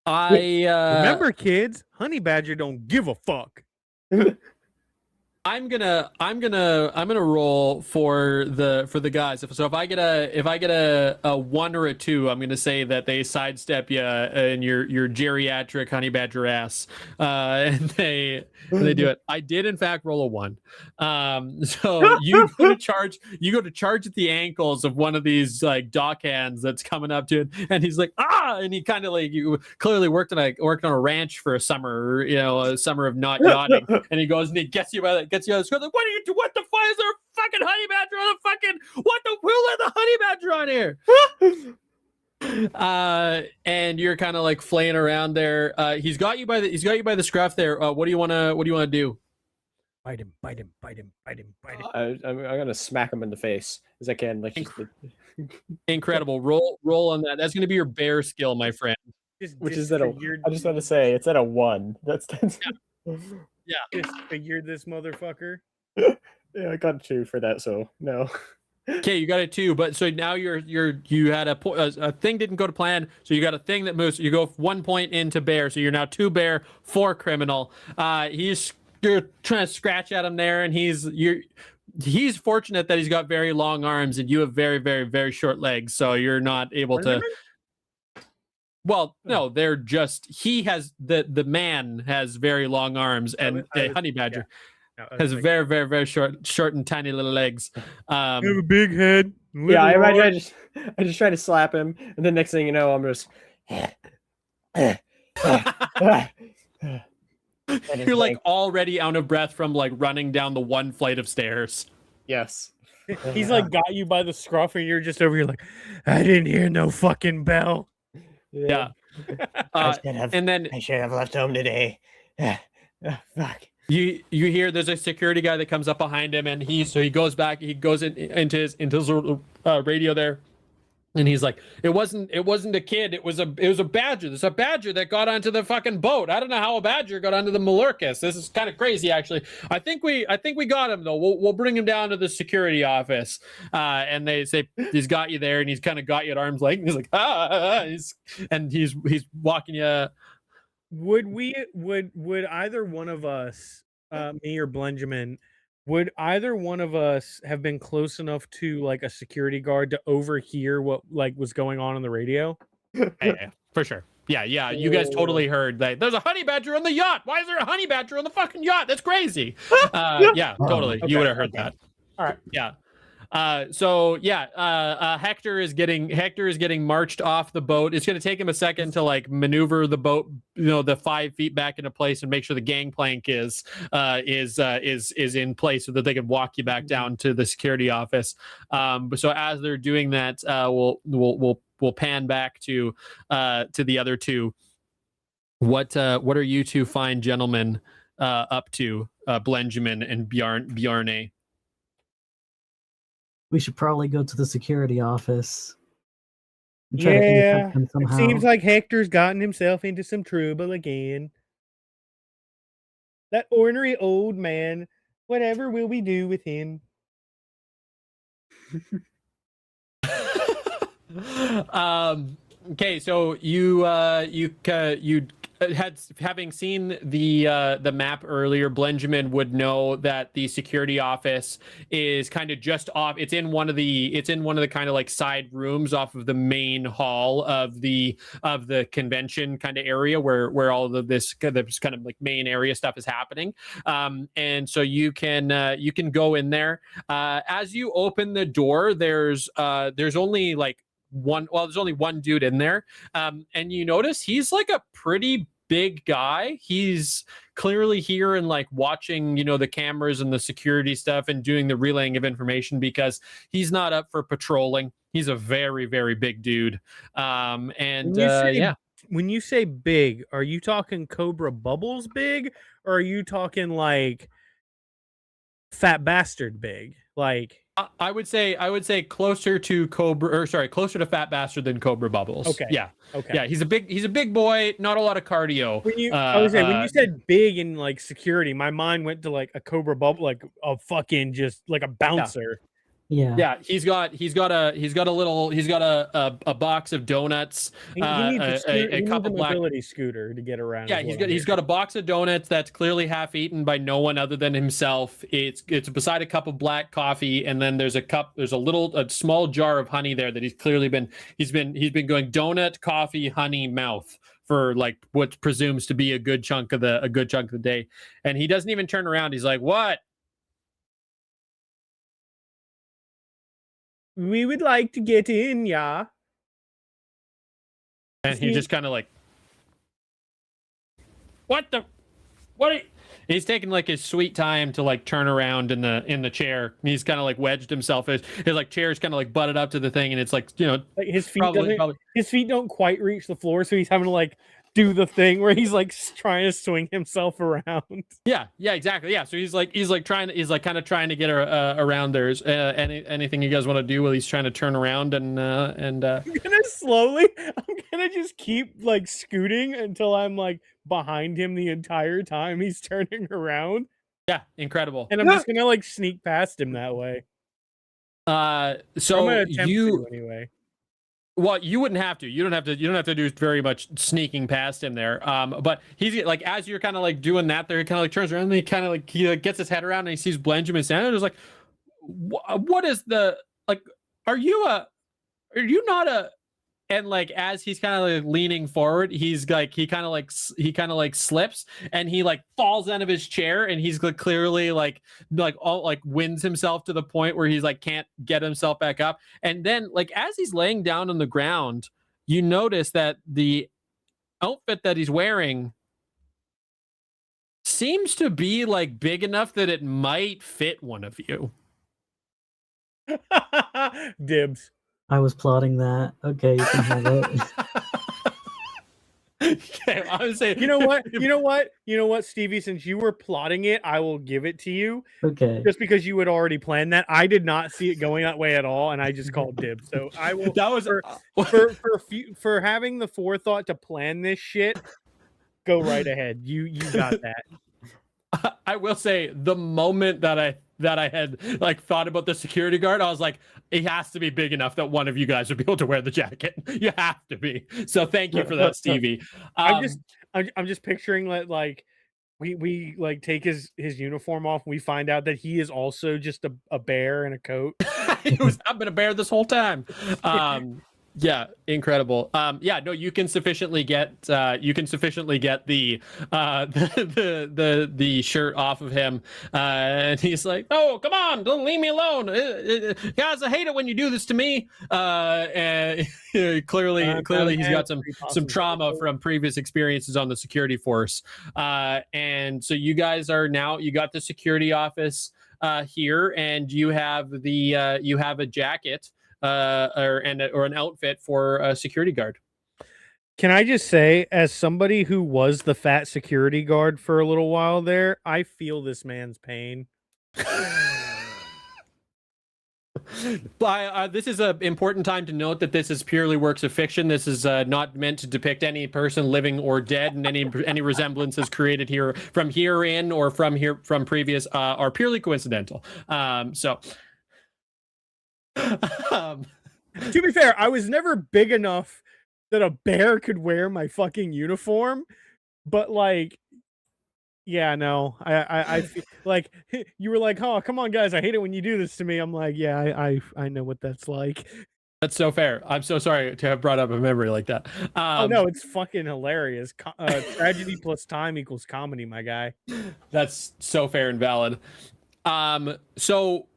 Remember, kids, honey badger don't give a fuck. I'm gonna roll for the guys. So if I get a 1 or a 2, I'm gonna say that they sidestep you in your geriatric honey badger ass, and they do it. I did in fact roll a 1. So you go to charge at the ankles of one of these like dockhands that's coming up to it, and he's like and he kind of like, you clearly worked on a ranch for a summer, a summer of not yachting, and he goes and he gets you by the screen, like, what are you do? What the fuck is there a fucking honey badger on the fucking who let the honey badger on here? And you're kind of like flaying around there. He's got you by the scruff there. What do you want to do? Bite him. I'm gonna smack him in the face as I can. Like, incredible. Roll on that. That's gonna be your bear skill, my friend. Which is at I just want to say it's at a 1. That's yeah. Disfigured this motherfucker. Yeah, I got a 2 for that, so no. Okay, you got a 2, but so now you had a thing didn't go to plan, so you got a thing that moves. You go 1 point into bear, so you're now 2 bear, 4 criminal. You're trying to scratch at him there, and he's fortunate that he's got very long arms, and you have very, very, very short legs, so you're not able to. Well, no, they're just the man has very long arms, and a honey badger has very, very, very short and tiny little legs. You have a big head. Yeah, I just try to slap him, and then next thing you know, I'm just. You're like already out of breath from like running down the 1 flight of stairs. Yes. He's like got you by the scruff, and you're just over here like, I didn't hear no fucking bell. Yeah. I should have left home today. Fuck. You hear there's a security guy that comes up behind him, and he goes back. He goes into his radio there, and he's like, it wasn't a kid. It was a badger. There's a badger that got onto the fucking boat. I don't know how a badger got onto the Mallorcas. This is kind of crazy, actually. I think we got him though. We'll bring him down to the security office. And they say he's got you there, and he's kind of got you at arm's length. And he's like he's walking you. Would either one of us, me or Blenjamin, would either one of us have been close enough to like a security guard to overhear what like was going on the radio? Yeah, for sure. Yeah. You guys totally heard that there's a honey badger on the yacht. Why is there a honey badger on the fucking yacht? That's crazy. Yeah, totally. Okay, You would have heard that. All right. Yeah. Hector is getting marched off the boat. It's going to take him a second to like maneuver the boat, the 5 feet back into place and make sure the gangplank is in place so that they can walk you back down to the security office. So as they're doing that, we'll pan back to the other two. What are you two fine gentlemen up to, Blenjamin and Bjarne? We should probably go to the security office. And try to Yeah, intercept them it somehow. seems like Hector's gotten himself into some trouble again. That ornery old man. Whatever will we do with him? Okay, so you having seen the map earlier, Blenjamin would know that the security office is kind of just off. It's in one of the kind of like side rooms off of the main hall of the convention kind of area where all of this kind of like main area stuff is happening. And so you can go in there. As you open the door, there's only like there's only one dude in there, and you notice he's like a pretty big guy. He's clearly here and like watching the cameras and the security stuff and doing the relaying of information because he's not up for patrolling. He's a very, very big dude. When you say big, are you talking Cobra Bubbles big, or are you talking like fat bastard big. Like, I would say closer to closer to Fat Bastard than Cobra Bubbles. Okay. Yeah. okay. Yeah, he's a big boy, not a lot of cardio. I was saying when you said big and like security, my mind went to like a Cobra Bubble, like a fucking just like a bouncer. Yeah, he's got a box of donuts, He needs a cup a of black mobility scooter to get around. Yeah, he's got a box of donuts that's clearly half eaten by no one other than himself. It's beside a cup of black coffee, and then there's a small jar of honey there that he's been going donut, coffee, honey, mouth for like what presumes to be a good chunk of the day. And he doesn't even turn around. He's like, "What?" We would like to get in, yeah. And he just kind of like, what? He's taking like his sweet time to like turn around in the chair. He's kind of like wedged himself. His like chair's kind of like butted up to the thing, and it's like, like his feet his feet don't quite reach the floor, so he's having to like do the thing where he's like trying to swing himself around. Yeah, exactly. Yeah, so he's kind of trying to get around. There's anything you guys want to do while he's trying to turn around and I'm gonna just keep like scooting until I'm like behind him the entire time he's turning around. Yeah, incredible. And I'm just gonna like sneak past him that way. So anyway. Well, you wouldn't have to. You don't have to do very much sneaking past him there. But he's like, as you're kind of like doing that, there he kind of like turns around and he kind of like gets his head around and he sees Benjamin standing there. He's like, what is the like? Are you not a? And like as he's kind of like leaning forward, he's like he kind of like slips and he like falls out of his chair and he's like clearly like all like wins himself to the point where he's like can't get himself back up. And then like as he's laying down on the ground, you notice that the outfit that he's wearing seems to be like big enough that it might fit one of you. Dibs. I was plotting that. Okay, you can have it. Okay, I would say, you know what, Stevie, since you were plotting it, I will give it to you. Okay. Just because you had already planned that. I did not see it going that way at all, and I just called dibs. So I will that was for having the forethought to plan this shit, go right ahead. You got that. I will say the moment that I had like thought about the security guard, I was like, it has to be big enough that one of you guys would be able to wear the jacket. You have to be. So thank you for that, Stevie. I'm just picturing like we like take his uniform off. And we find out that he is also just a bear in a coat. I've been a bear this whole time. Yeah, incredible. Yeah, no, you can sufficiently get the shirt off of him, and he's like, "Oh, come on, don't leave me alone, guys. I hate it when you do this to me." And clearly, he's got some trauma from previous experiences on the security force, and so you guys are now you got the security office here, and you have a jacket. Or an outfit for a security guard. Can I just say, as somebody who was the fat security guard for a little while there, I feel this man's pain. This is an important time to note that this is purely works of fiction. This is not meant to depict any person living or dead, and any resemblances created here from previous are purely coincidental. To be fair, I was never big enough that a bear could wear my fucking uniform, but like, yeah, no, I feel like you were like, "Oh, come on, guys, I hate it when you do this to me." I'm like, yeah, I know what that's like. That's so fair. I'm so sorry to have brought up a memory like that. Oh no, it's fucking hilarious. Tragedy plus time equals comedy, my guy. That's so fair and valid. So.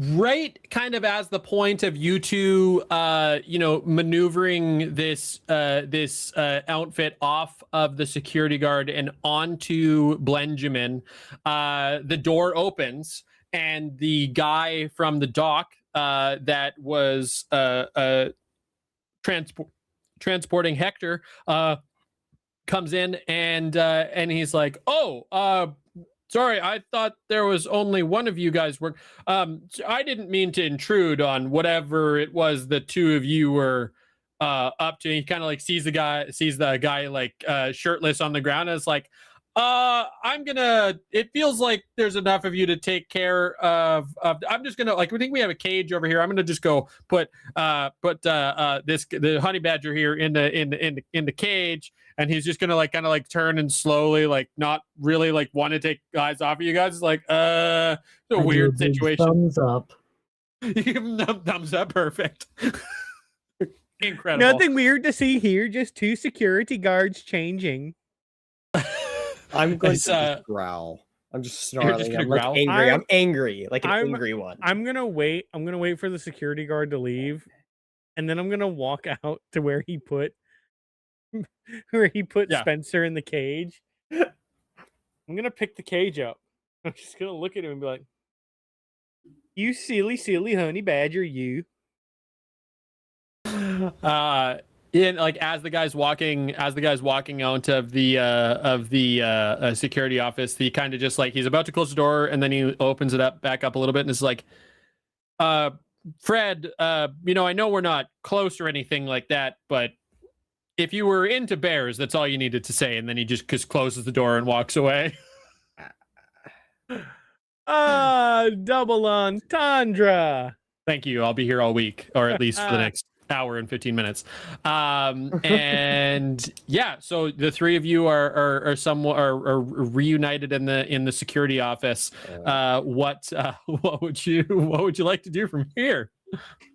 Right, kind of as the point of you two, maneuvering this outfit off of the security guard and onto Benjamin, the door opens and the guy from the dock that was transporting Hector comes in and he's like, "Oh, Sorry, I thought there was only one of you guys work. I didn't mean to intrude on whatever it was the two of you were up to. He kind of like sees the guy like shirtless on the ground, and it's like, it feels like there's enough of you to take care of I'm just gonna, like, we think we have a cage over here. I'm gonna just go put the honey badger here in the cage, and he's just gonna like kind of like turn and slowly, like, not really like want to take eyes off of you guys. It's like it's a weird situation. Thumbs up. You give him thumbs up. Perfect. Incredible. Nothing weird to see here, just two security guards changing. I'm going to just growl. I'm just snarling. I'm like angry. I'm angry, like an angry one. I'm gonna wait for the security guard to leave, and then I'm gonna walk out to where he put Spencer in the cage. I'm gonna pick the cage up. I'm just gonna look at him and be like, "You silly honey badger, you." Like as the guy's walking out of the security office, he kind of just like, he's about to close the door, and then he opens it back up a little bit, and it's like, Fred, I know we're not close or anything like that, but if you were into bears, that's all you needed to say. And then he just closes the door and walks away. Double entendre. Thank you. I'll be here all week, or at least for the next hour and 15 minutes. And yeah, so the three of you are reunited in the security office. What would you like to do from here?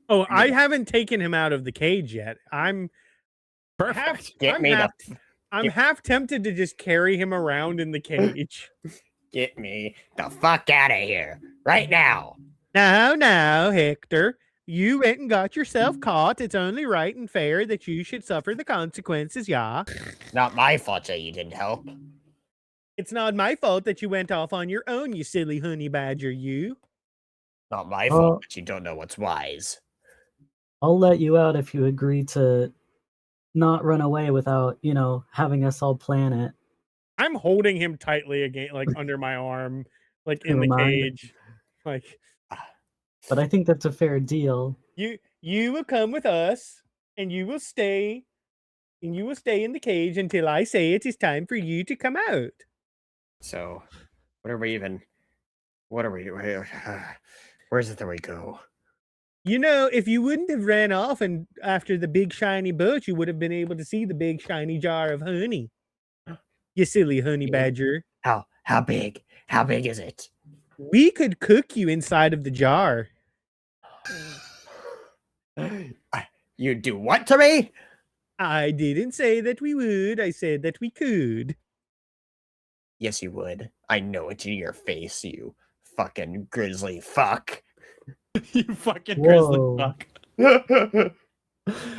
Oh, I haven't taken him out of the cage yet. I'm perfect. I'm half tempted to just carry him around in the cage. Get me the fuck out of here right now. Now, Hector. You went and got yourself caught. It's only right and fair that you should suffer the consequences, yeah? Not my fault that you didn't help. It's not my fault that you went off on your own, you silly honey badger, you. Not my fault that you don't know what's wise. I'll let you out if you agree to not run away without, having us all plan it. I'm holding him tightly again, like under my arm, like in the cage. Like, but I think that's a fair deal. You will come with us, and you will stay in the cage until I say it is time for you to come out. So, where's it that we go? If you wouldn't have ran off and after the big shiny boat, you would have been able to see the big shiny jar of honey. You silly honey badger. How big? How big is it? We could cook you inside of the jar. You do what to me? I didn't say that we would. I said that we could. Yes, you would. I know it to your face, you fucking grizzly fuck. You fucking grizzly fuck.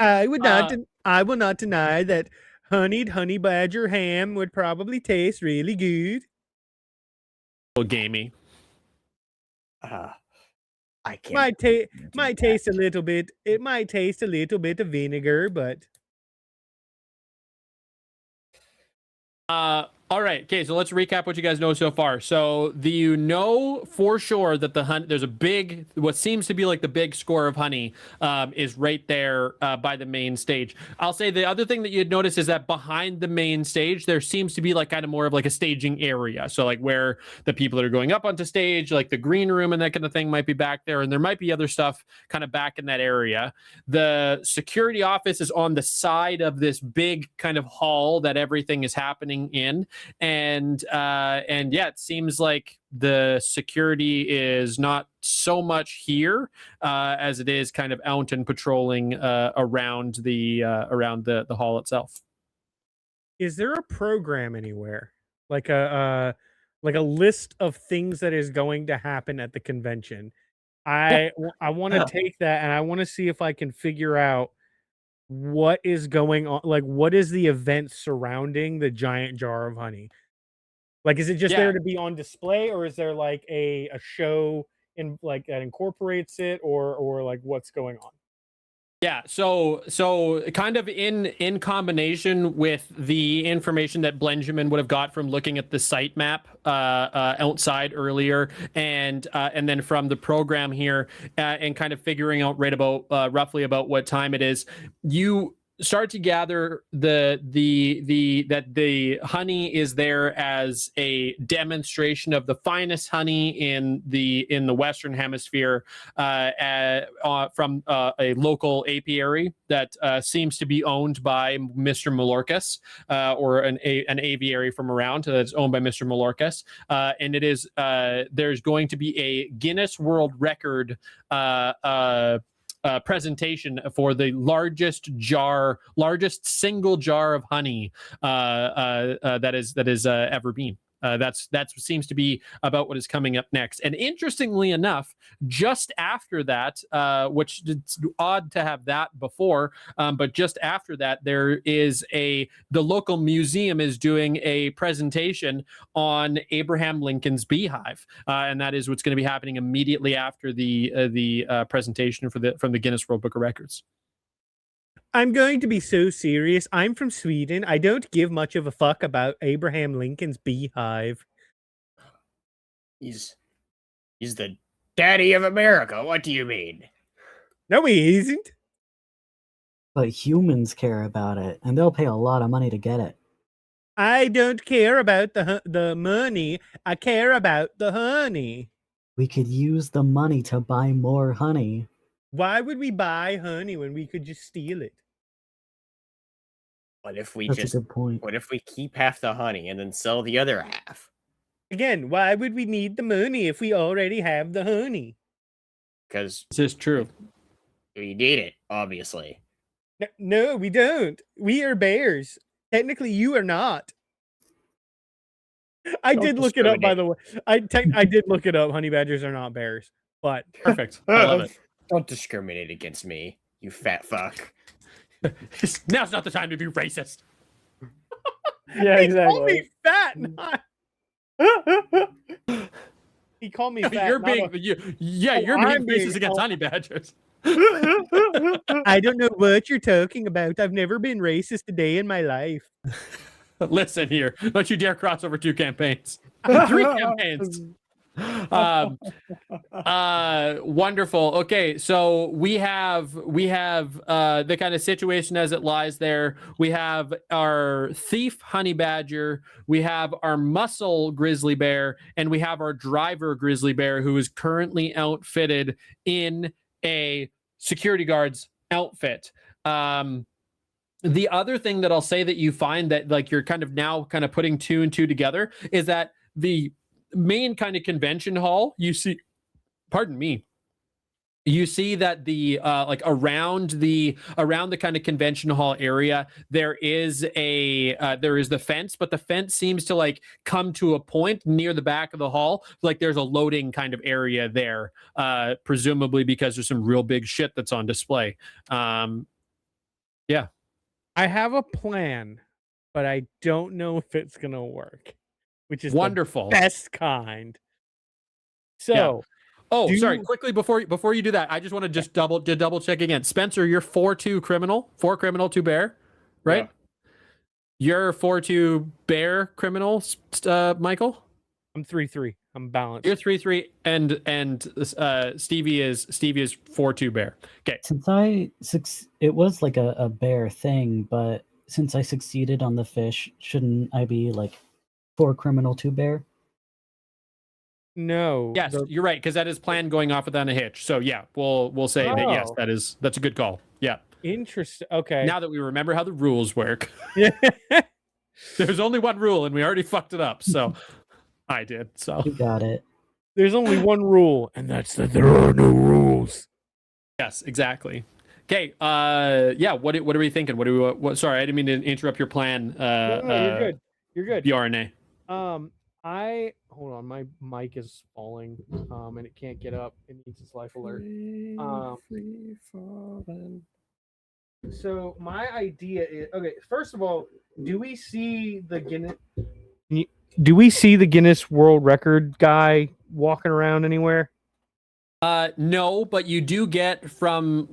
I will not deny that honeyed honey badger ham would probably taste really good. A little gamey. I can't. Might taste a little bit. It might taste a little bit of vinegar, but. All right. Okay, so let's recap what you guys know so far. So you know for sure that there's a big, what seems to be like the big score of honey is right there by the main stage. I'll say the other thing that you'd notice is that behind the main stage, there seems to be like kind of more of like a staging area. So like where the people that are going up onto stage, like the green room and that kind of thing might be back there. And there might be other stuff kind of back in that area. The security office is on the side of this big kind of hall that everything is happening in. And yeah, it seems like the security is not so much here as it is kind of out and patrolling around the hall itself. Is there a program anywhere, like a list of things that is going to happen at the convention? I want to take that and I want to see if I can figure out what is going on. Like, what is the event surrounding the giant jar of honey? Like, is it just there to be on display, or is there like a show in like that incorporates it, or like what's going on? Yeah, so kind of in combination with the information that Benjamin would have got from looking at the site map outside earlier, and then from the program here, and kind of figuring out right about roughly about what time it is, you start to gather that the honey is there as a demonstration of the finest honey in the Western Hemisphere, from a local apiary that seems to be owned by Mr. Malorcas, or an aviary from around that's owned by Mr. Malorcas, and it is there's going to be a Guinness World Record presentation for the largest single jar of honey that is ever been. That seems to be about what is coming up next. And interestingly enough, just after that, which it's odd to have that before, but just after that, the local museum is doing a presentation on Abraham Lincoln's beehive, and that is what's going to be happening immediately after the presentation from the Guinness World Book of Records. I'm going to be so serious. I'm from Sweden. I don't give much of a fuck about Abraham Lincoln's beehive. He's the daddy of America. What do you mean? No, he isn't. But humans care about it, and they'll pay a lot of money to get it. I don't care about the money. I care about the honey. We could use the money to buy more honey. Why would we buy honey when we could just steal it? What if we That's a good point. What if we keep half the honey and then sell the other half? Again, why would we need the money if we already have the honey? Because This is true. we need it, obviously. No, we don't. We are bears. Technically, you are not. I Don't did look it up, by discriminate. the way. I did look it up. Honey badgers are not bears. But Perfect. I love it. Don't discriminate against me, you fat fuck. Now's not the time to be racist. Yeah, he called me fat. He called me fat. You're being you're I'm being being racist against honey badgers. I don't know what you're talking about. I've never been racist a day in my life. Listen here, don't you dare cross over 2 campaigns. 3 campaigns. Wonderful. Okay, so we have the kind of situation as it lies there. We have our thief honey badger, we have our muscle grizzly bear, and we have our driver grizzly bear, who is currently outfitted in a security guard's outfit. The other thing that I'll say that you find that, like, you're kind of putting 2 and 2 together is that the main kind of convention hall, you see that the like around the kind of convention hall area, there is the fence, but the fence seems to like come to a point near the back of the hall, like there's a loading kind of area there, presumably because there's some real big shit that's on display. Yeah, I have a plan, but I don't know if it's gonna work, which is wonderful. the best kind. So, yeah. Oh, sorry. Quickly before you do that, I just want to just double check again. Spencer, you're 4-2 criminal, 4 criminal, 2 bear, right? Yeah. You're 4-2 bear criminal, Michael. I'm 3-3. I'm balanced. You're 3-3, and Stevie is 4-2 bear. Okay. Since it was like a bear thing, but since I succeeded on the fish, shouldn't I be like 4 criminal, 2 bear? No. Yes, you're right, because that is plan going off without a hitch. So yeah, we'll say that yes, that's a good call. Yeah. Interesting. Okay. Now that we remember how the rules work. Yeah. There's only one rule, and we already fucked it up. So I did. So You got it. There's only one rule, and that's that there are no rules. yes, exactly. Okay. Yeah. What are we thinking? What? Sorry, I didn't mean to interrupt your plan. No, you're good. You're good. BRNA. Hold on, my mic is falling, and it can't get up. It needs its life alert. Free falling. So my idea is, okay, first of all, do we see the Guinness World Record guy walking around anywhere? No, but you do get from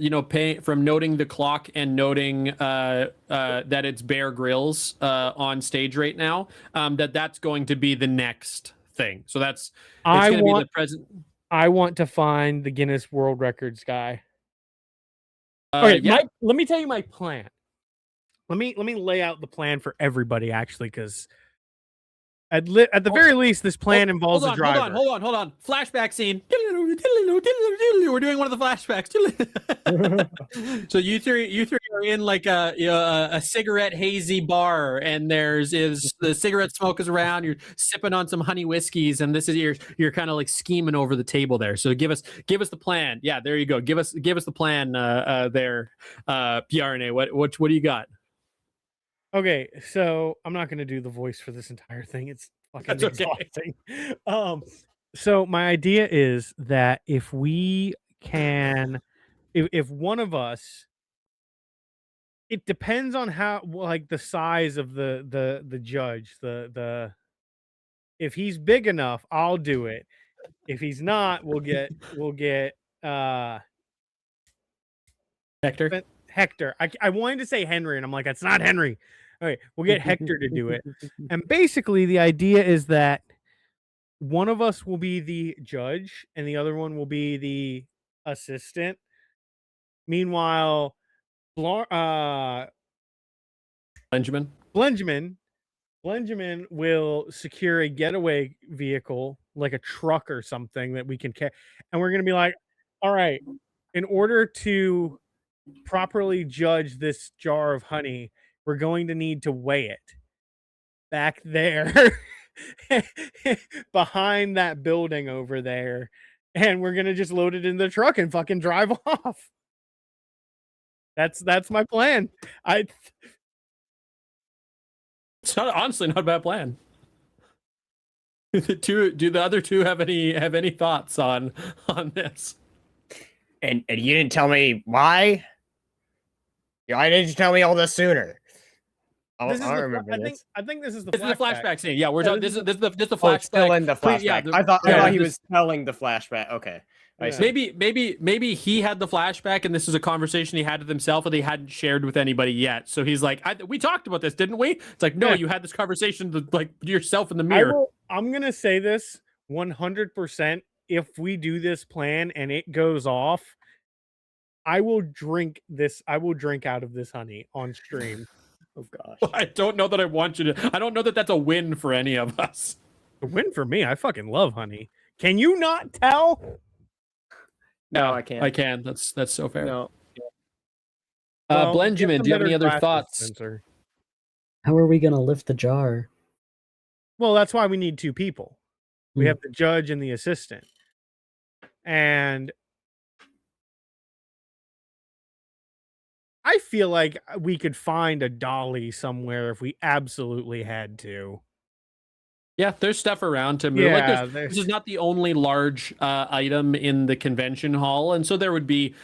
from noting the clock and noting that it's Bear Grylls on stage right now. That's going to be the next thing. So it's going to be the present. I want to find the Guinness World Records guy. Okay, yeah. let me tell you my plan. Let me lay out the plan for everybody, actually, because at the very least, this plan involves a driver. Hold on. Flashback scene. We're doing one of the flashbacks. So you three are in like a cigarette hazy bar, and the cigarette smoke is around. You're sipping on some honey whiskeys, and this is you're kind of like scheming over the table there. So give us the plan. Yeah, there you go. Give us the plan there, Bjarne. What do you got? Okay, so I'm not going to do the voice for this entire thing. It's fucking exhausting. So my idea is that if we can, if one of us, it depends on how, like, the size of the judge. If he's big enough, I'll do it. If he's not, we'll get Hector. I wanted to say Henry, and I'm like, that's not Henry. Okay, we'll get Hector to do it. And basically, the idea is that one of us will be the judge, and the other one will be the assistant. Meanwhile, Benjamin will secure a getaway vehicle, like a truck or something that we can carry. And we're going to be like, all right, in order to properly judge this jar of honey, we're going to need to weigh it back there behind that building over there, and we're gonna just load it in the truck and fucking drive off. That's my plan. It's honestly not a bad plan. Do the other two have any thoughts on this? And you didn't tell me why? Why didn't you tell me all this sooner? I don't remember this. I think this is the flashback scene. Yeah, we're talking. This is the flashback. Oh, it's still in the flashback. Yeah, I thought he was telling the flashback. Okay. Yeah. Maybe he had the flashback, and this is a conversation he had with himself, and he hadn't shared with anybody yet. So he's like, "We talked about this, didn't we?" It's like, no, you had this conversation with, like, yourself in the mirror. I'm gonna say this 100%. If we do this plan and it goes off, I will drink out of this honey on stream. Oh gosh. I don't know that I want you to. I don't know that that's a win for any of us. A win for me. I fucking love honey. Can you not tell? No, I can't. I can. That's so fair. No. Benjamin, do you have any other thoughts? Spencer. How are we going to lift the jar? Well, that's why we need two people. We have the judge and the assistant. And I feel like we could find a dolly somewhere if we absolutely had to. Yeah, there's stuff around to move. Yeah, this is not the only large item in the convention hall, and so there would be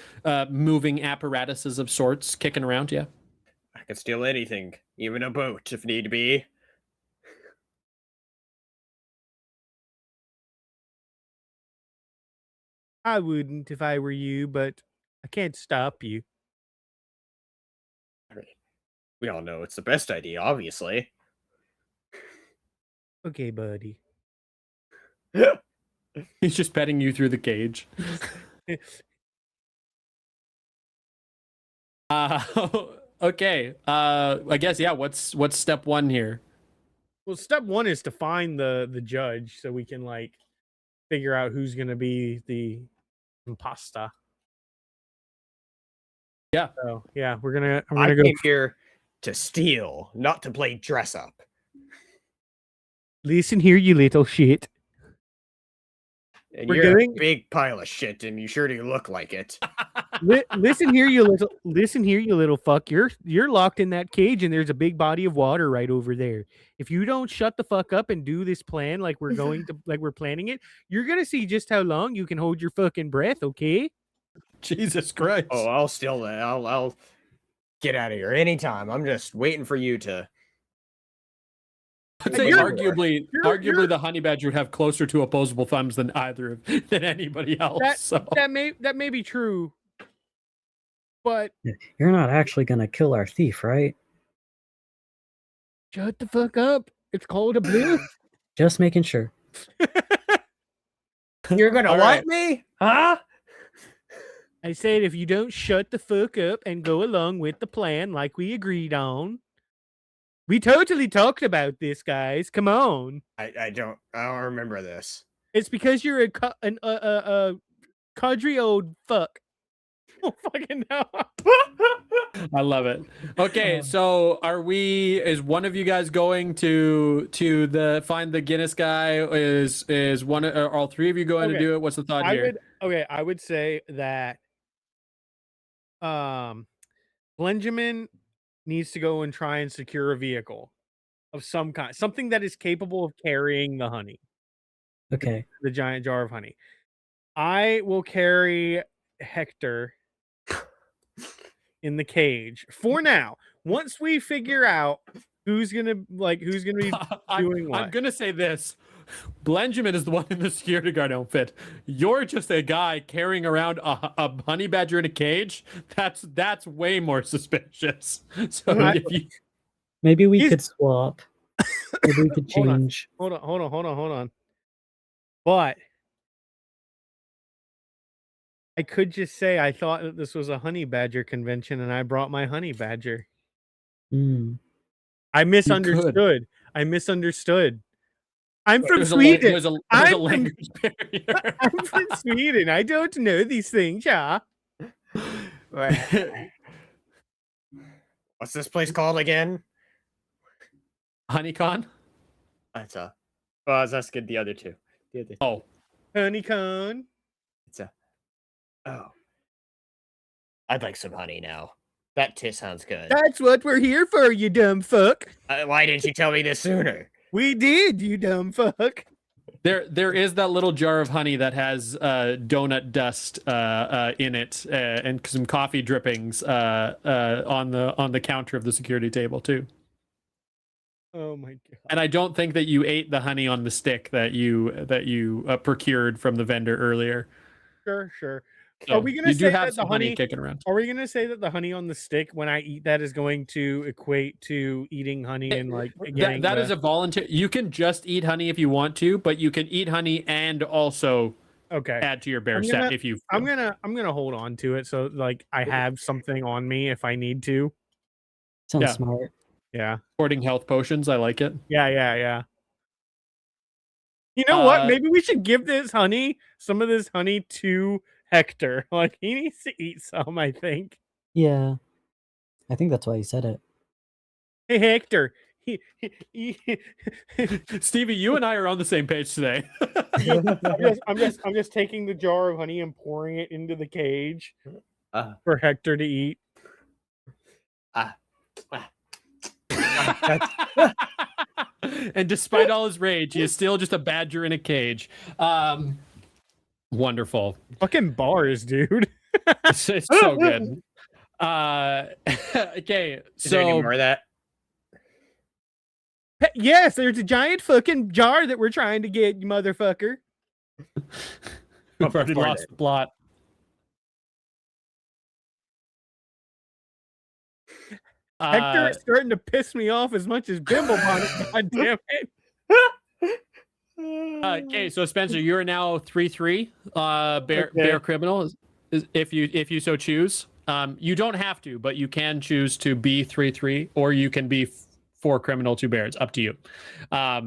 moving apparatuses of sorts kicking around. Yeah, I could steal anything, even a boat if need be. I wouldn't if I were you, but I can't stop you. We all know it's the best idea, obviously. Okay, buddy. He's just petting you through the cage. Okay. I guess, yeah, what's step one here? Well, step one is to find the judge so we can, like, figure out who's going to be the imposter. Yeah. So, yeah, I'm gonna go go here to steal, not to play dress up. Listen here, you little shit. And you're a big pile of shit, and you sure do look like it. Listen here, you little fuck. You're locked in that cage, and there's a big body of water right over there. If you don't shut the fuck up and do this plan like we're planning it, you're gonna see just how long you can hold your fucking breath. Okay? Jesus Christ! Oh, I'll steal that. I'll get out of here anytime. I'm just waiting for you to. I'd say You're- arguably the honey badger would have closer to opposable thumbs than than anybody else. So that may be true, but You're not actually gonna kill our thief, right? shut the fuck up. It's called a bluff. Just making sure. You're gonna All what right. me? Huh? I said if you don't shut the fuck up and go along with the plan like we agreed on. We totally talked about this, guys. Come on. I don't remember this. It's because you're a cadre old fuck. Oh fucking no. I love it. Okay, so is one of you guys going to find the Guinness guy? Is one or all three of you going to do it? What's the thought here? I would say that Benjamin needs to go and try and secure a vehicle of some kind, something that is capable of carrying the honey, Okay. the giant jar of honey. I will carry Hector in the cage for now. Once we figure out who's gonna be doing what. I'm gonna say this. Benjamin is the one in the security guard outfit. You're just a guy carrying around a honey badger in a cage. That's way more suspicious. So if you... Maybe we could swap. Maybe we could change. Hold on. But I could just say I thought that this was a honey badger convention and I brought my honey badger. Mm. I misunderstood. I'm from Sweden. There's a language barrier. I'm from Sweden. I don't know these things, yeah. What's this place called again? Honeycon? That's well, I was asking the other two. Oh. Honeycon. Oh. I'd like some honey now. That sounds good. That's what we're here for, you dumb fuck. Why didn't you tell me this sooner? We did, you dumb fuck. There is that little jar of honey that has donut dust in it and some coffee drippings on the counter of the security table too. Oh my god! And I don't think that you ate the honey on the stick that you procured from the vendor earlier. Sure. So are we gonna say that the honey kicking around? Are we gonna say that the honey on the stick when I eat that is going to equate to eating honey and like getting that is a voluntary? You can just eat honey if you want to, but you can eat honey and also add to your bear set if you. I'm gonna hold on to it so like I have something on me if I need to. Sounds smart. Yeah. Hoarding health potions. I like it. Yeah. You know what? Maybe we should give some of this honey to Hector. Like he needs to eat some, I think. Yeah. I think that's why he said it. Hey Hector. Stevie, you and I are on the same page today. I'm just taking the jar of honey and pouring it into the cage for Hector to eat. And despite all his rage, he is still just a badger in a cage. Wonderful. Fucking bars, dude. It's so good. Okay, Is there any more of that? Yes, there's a giant fucking jar that we're trying to get, you motherfucker. We've already lost the plot. Hector is starting to piss me off as much as Bimblebot. God damn it. Okay, so Spencer, you're now 3-3. Bear criminal, if you so choose. You don't have to, but you can choose to be 3-3, or you can be 4 criminal, 2 bears. Up to you. I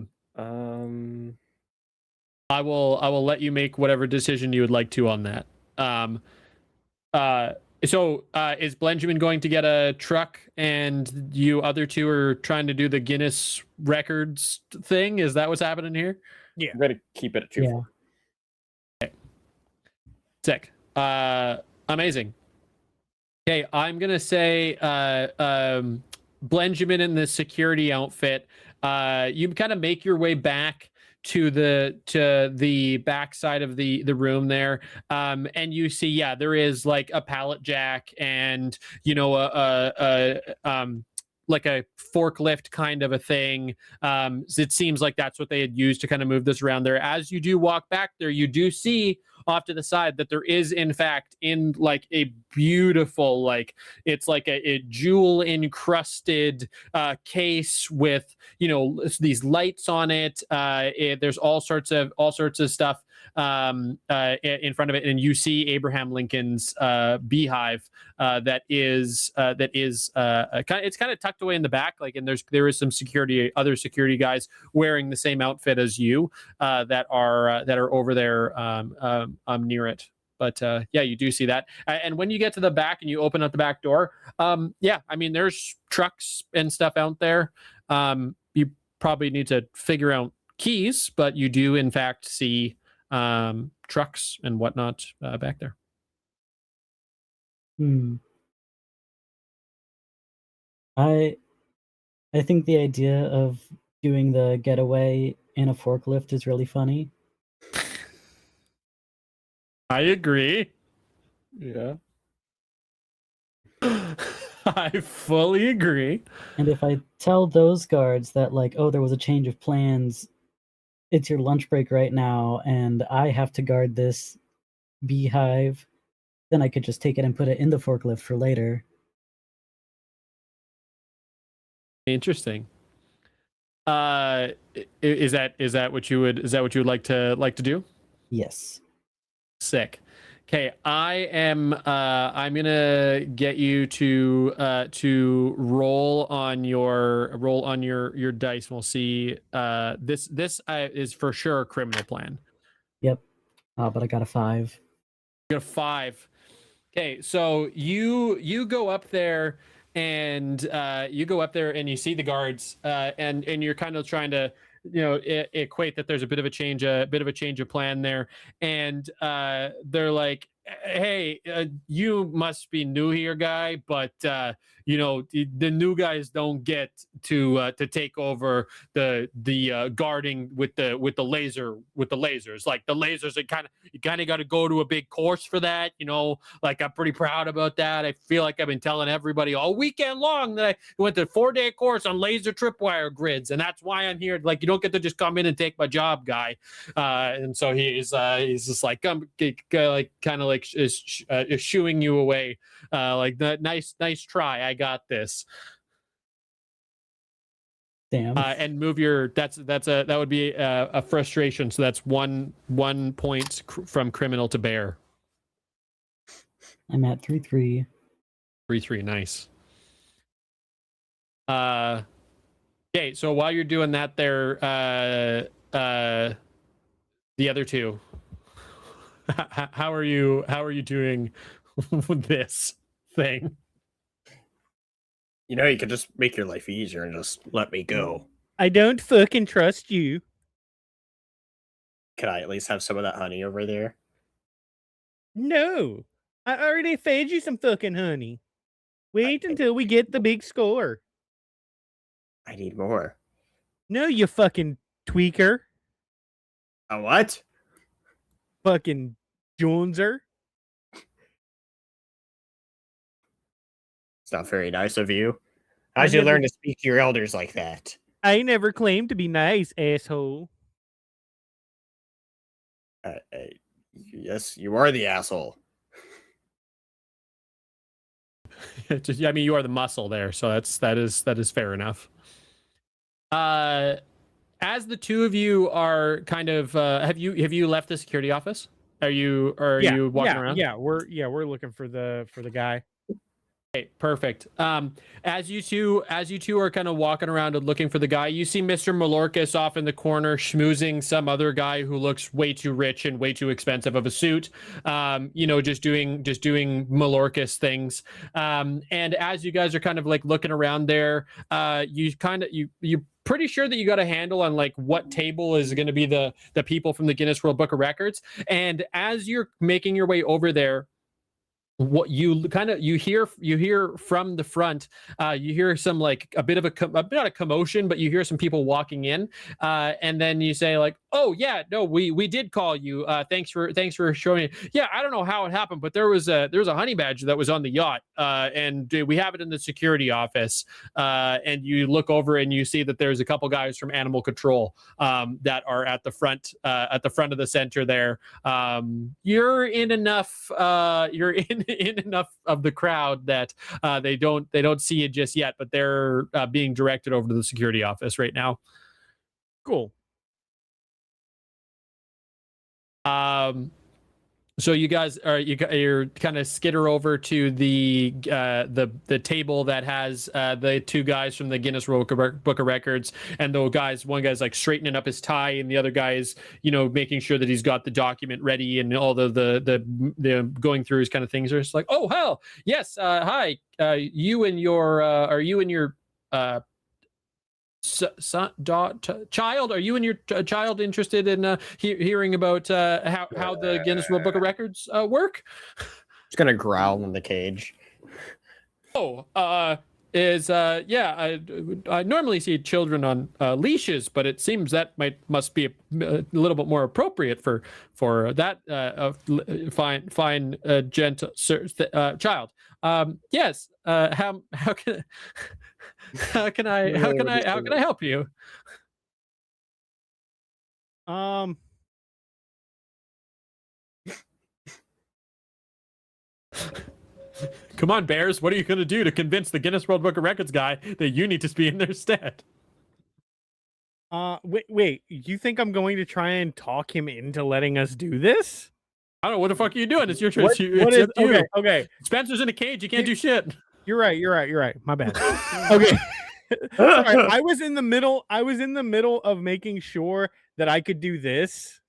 will let you make whatever decision you would like to on that. So is Benjamin going to get a truck and you other two are trying to do the Guinness Records thing? Is that what's happening here? Yeah. I'm going to keep it at 2-4. Yeah. Okay. Sick. Amazing. Okay, I'm going to say Benjamin in the security outfit. You kind of make your way back to the back side of the room there, and you see there is like a pallet jack and forklift kind of a thing. It seems like that's what they had used to kind of move this around there. As you do walk back there, you do see off to the side that there is in fact in like a beautiful, like it's like a jewel encrusted case with, you know, these lights on it. There's all sorts of stuff in front of it, and you see Abraham Lincoln's beehive that is it's kind of tucked away in the back, like, and there is some other security guys wearing the same outfit as you that are over there near it. But yeah, you do see that. And when you get to the back and you open up the back door, yeah, I mean, there's trucks and stuff out there. You probably need to figure out keys, but you do in fact see trucks and whatnot back there. I think the idea of doing the getaway in a forklift is really funny. I agree. Yeah. I fully agree. And if I tell those guards that, like, oh, there was a change of plans, it's your lunch break right now, and I have to guard this beehive, then I could just take it and put it in the forklift for later. Interesting. Is that what you would like to do? Yes. Sick. Okay, I'm gonna get you to roll on your dice, and we'll see. This is for sure a criminal plan. Yep. But I got a 5. You got a 5. Okay, so you go up there and you see the guards, and you're kind of trying to, you know, equate that there's a bit of a change of plan there, and they're like, hey, you must be new here, guy, but you know, the new guys don't get to take over the guarding with the lasers. Like the lasers are you kind of got to go to a big course for that, you know. Like, I'm pretty proud about that. I feel like I've been telling everybody all weekend long that I went to a 4-day course on laser tripwire grids, and that's why I'm here. Like, you don't get to just come in and take my job, guy. And so he's just like, kind of like shooing you away, like, nice try, I got this. Damn. And move your that would be a frustration, so that's one point from criminal to bear. I'm at 3-3. 3-3, nice. Okay, so while you're doing that there, the other two, how are you doing with this thing? You know, you could just make your life easier and just let me go. I don't fucking trust you. Could I at least have some of that honey over there? No. I already fed you some fucking honey. Wait until we get the big score. I need more. No, you fucking tweaker. A what? Fucking Joneser. It's not very nice of you. How'd you learn to speak to your elders like that? I never claimed to be nice, asshole. Yes, you are the asshole. I mean, you are the muscle there, so that is fair enough. As the two of you are kind of, have you left the security office? Are you walking around? Yeah, we're looking for the guy. Okay, perfect. As you two are kind of walking around and looking for the guy, you see Mr. Malorcas off in the corner schmoozing some other guy who looks way too rich and way too expensive of a suit. You know, just doing Malorcas things. And as you guys are kind of like looking around there, you pretty sure that you got a handle on like what table is going to be the people from the Guinness World Book of Records. And as you're making your way over there, what you hear from the front, you hear some like a bit of not a commotion, but you hear some people walking in, and then you say like, oh yeah, no, we did call you, thanks for showing it. Yeah, I don't know how it happened, but there was a honey badger that was on the yacht, and we have it in the security office, and you look over and you see that there's a couple guys from animal control that are at the front of the center there. You're in enough of the crowd that they don't see you just yet, but they're being directed over to the security office right now. Cool. So you guys you're kind of skitter over to the table that has the two guys from the Guinness World Book of Records, and one guy's like straightening up his tie, and the other guy's making sure that he's got the document ready and all the going through his kind of things. Are just like, oh hell yes, hi, you and your child, are you and your child interested in hearing about how the Guinness World Book of Records work? Just gonna growl in the cage. I normally see children on leashes, but it seems that must be a little bit more appropriate for that fine gentle child. Yes. How can I help you? Come on, Bears. What are you going to do to convince the Guinness World Book of Records guy that you need to be in their stead? Wait. You think I'm going to try and talk him into letting us do this? I don't know. What the fuck are you doing? It's your choice. Okay. Spencer's in a cage. You can't do shit. You're right. My bad. Okay. Sorry, I was in the middle of making sure that I could do this.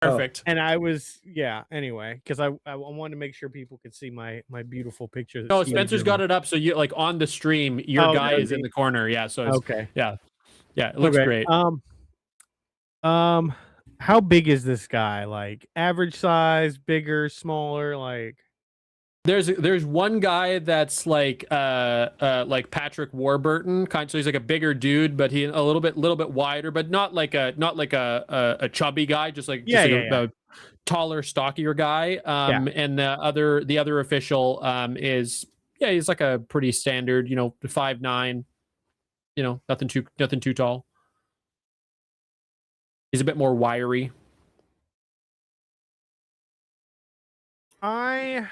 Perfect. And I was, anyway, because I wanted to make sure people could see my beautiful picture. No, Spencer's got it up, so you like on the stream, your guy is in the corner. Yeah, so it's, okay. Yeah, it looks great. How big is this guy? Like average size, bigger, smaller, like There's one guy that's like Patrick Warburton kind, so he's like a bigger dude, but he a little bit wider, but not like a chubby guy, just like a taller, stockier guy. And the other official is he's like a pretty standard, 5'9", nothing too tall. He's a bit more wiry. Okay.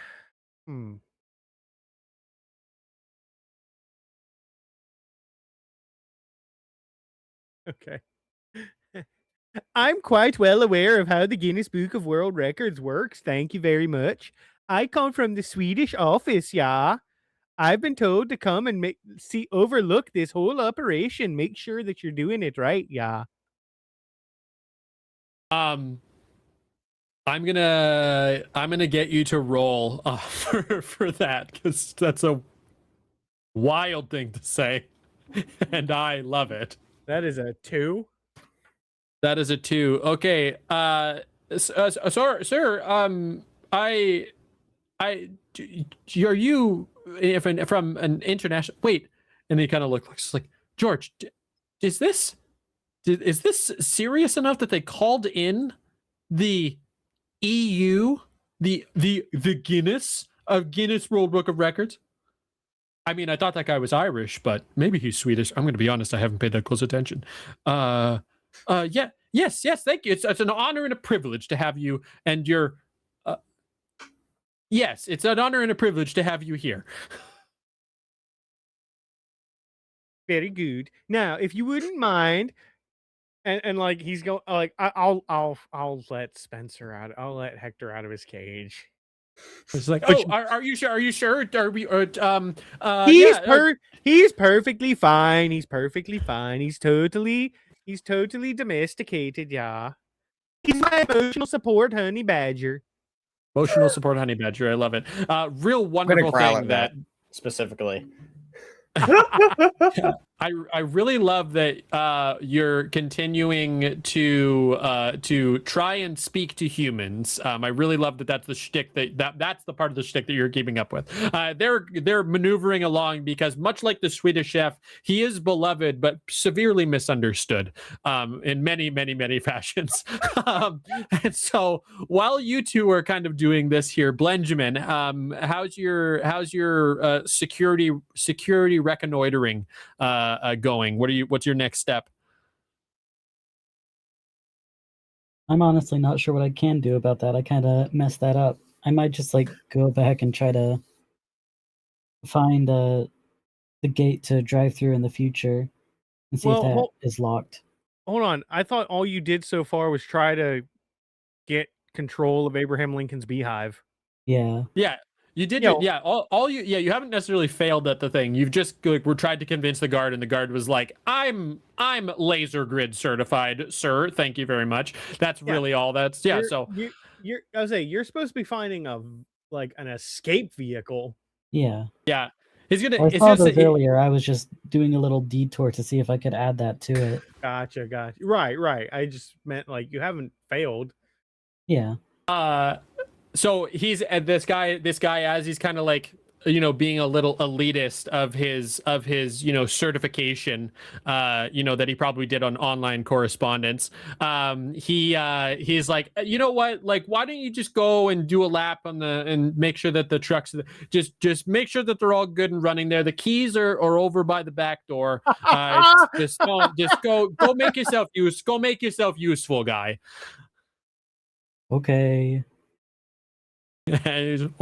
I'm quite well aware of how the Guinness Book of World Records works. Thank you very much. I come from the Swedish office, I've been told to come and overlook this whole operation. Make sure that you're doing it right, I'm gonna get you to roll for that, because that's a wild thing to say, and I love it. That is a 2. That is a 2. Okay. Sir. Are you from an international? Wait, and he kind of looks like, George. Is this serious enough that they called in the EU, the Guinness World Book of Records? I mean, I thought that guy was Irish, but maybe he's Swedish. I'm going to be honest, I haven't paid that close attention. Yes, thank you. It's an honor and a privilege to have you and your. Yes, it's an honor and a privilege to have you here. Very good. Now, if you wouldn't mind, and like he's going, like I'll let Spencer out. I'll let Hector out of his cage. It's like, are you sure? Are you sure? Are we? He's perfectly fine. He's perfectly fine. He's totally domesticated. Yeah, he's my emotional support honey badger. Emotional support honey badger. I love it. Real wonderful thing that specifically. I really love that you're continuing to try and speak to humans. I really love that that's the shtick that's the part of the shtick that you're keeping up with. They're maneuvering along because much like the Swedish chef, he is beloved but severely misunderstood in many fashions. And so while you two are kind of doing this here, Benjamin, how's your security reconnoitering going? What's your next step? I'm honestly not sure what I can do about that. I kind of messed that up. I might just like go back and try to find the gate to drive through in the future and see if that is locked. Hold on. I thought all you did so far was try to get control of Abraham Lincoln's beehive. Yeah. Yeah. You did, you haven't necessarily failed at the thing. You've just we're tried to convince the guard, and the guard was like, "I'm laser grid certified, sir. Thank you very much." That's really all. That's I was saying you're supposed to be finding an escape vehicle. Yeah. Yeah. He's gonna. I saw those earlier. I was just doing a little detour to see if I could add that to it. Gotcha. Right. I just meant like you haven't failed. Yeah. So he's this guy as he's kind of like, being a little elitist of his certification, that he probably did on online correspondence. He's like, you know what, like, why don't you just go and do a lap and make sure that the trucks just make sure that they're all good and running there. The keys are over by the back door. Just go make yourself useful, guy. Okay. Yeah, so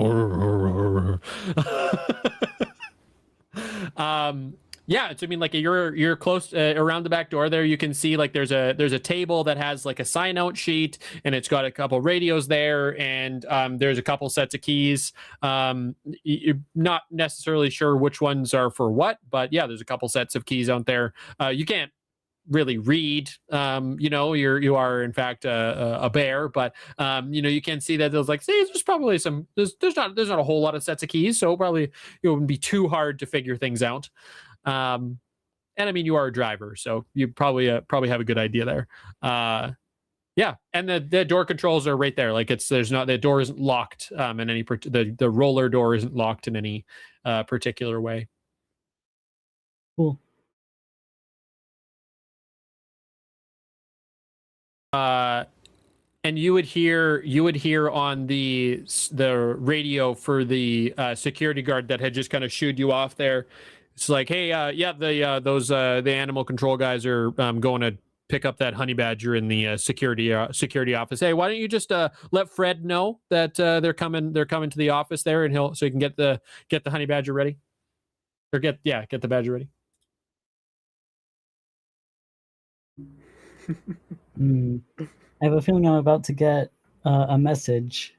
I mean, like, you're close around the back door there. You can see like there's a table that has like a sign out sheet, and it's got a couple radios there, and there's a couple sets of keys. You're not necessarily sure which ones are for what, but yeah, there's a couple sets of keys out there. You can't really read, you are in fact a bear, but you can see that there's like, there's probably there's not a whole lot of sets of keys, so probably it wouldn't be too hard to figure things out. And I mean, you are a driver, so you probably have a good idea there. Yeah, and the door controls are right there. Like the door isn't locked in any the roller door isn't locked in any particular way. Cool. And you would hear on the radio for the security guard that had just kind of shooed you off there. It's like, hey, the animal control guys are going to pick up that honey badger in the security office. Hey, why don't you just let Fred know that they're coming to the office there, and so he can get the honey badger ready, or get the badger ready. I have a feeling I'm about to get a message.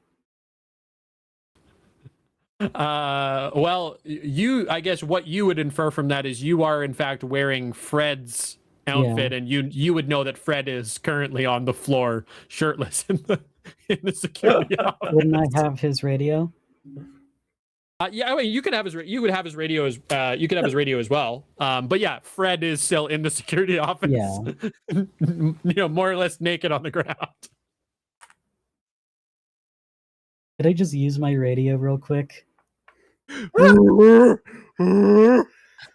Well, I guess what you would infer from that is you are in fact wearing Fred's outfit, and you would know that Fred is currently on the floor shirtless in the security office. Wouldn't I have his radio? Yeah, I mean, you could have his radio as well. But yeah, Fred is still in the security office. Yeah. More or less naked on the ground. Could I just use my radio real quick? Hey,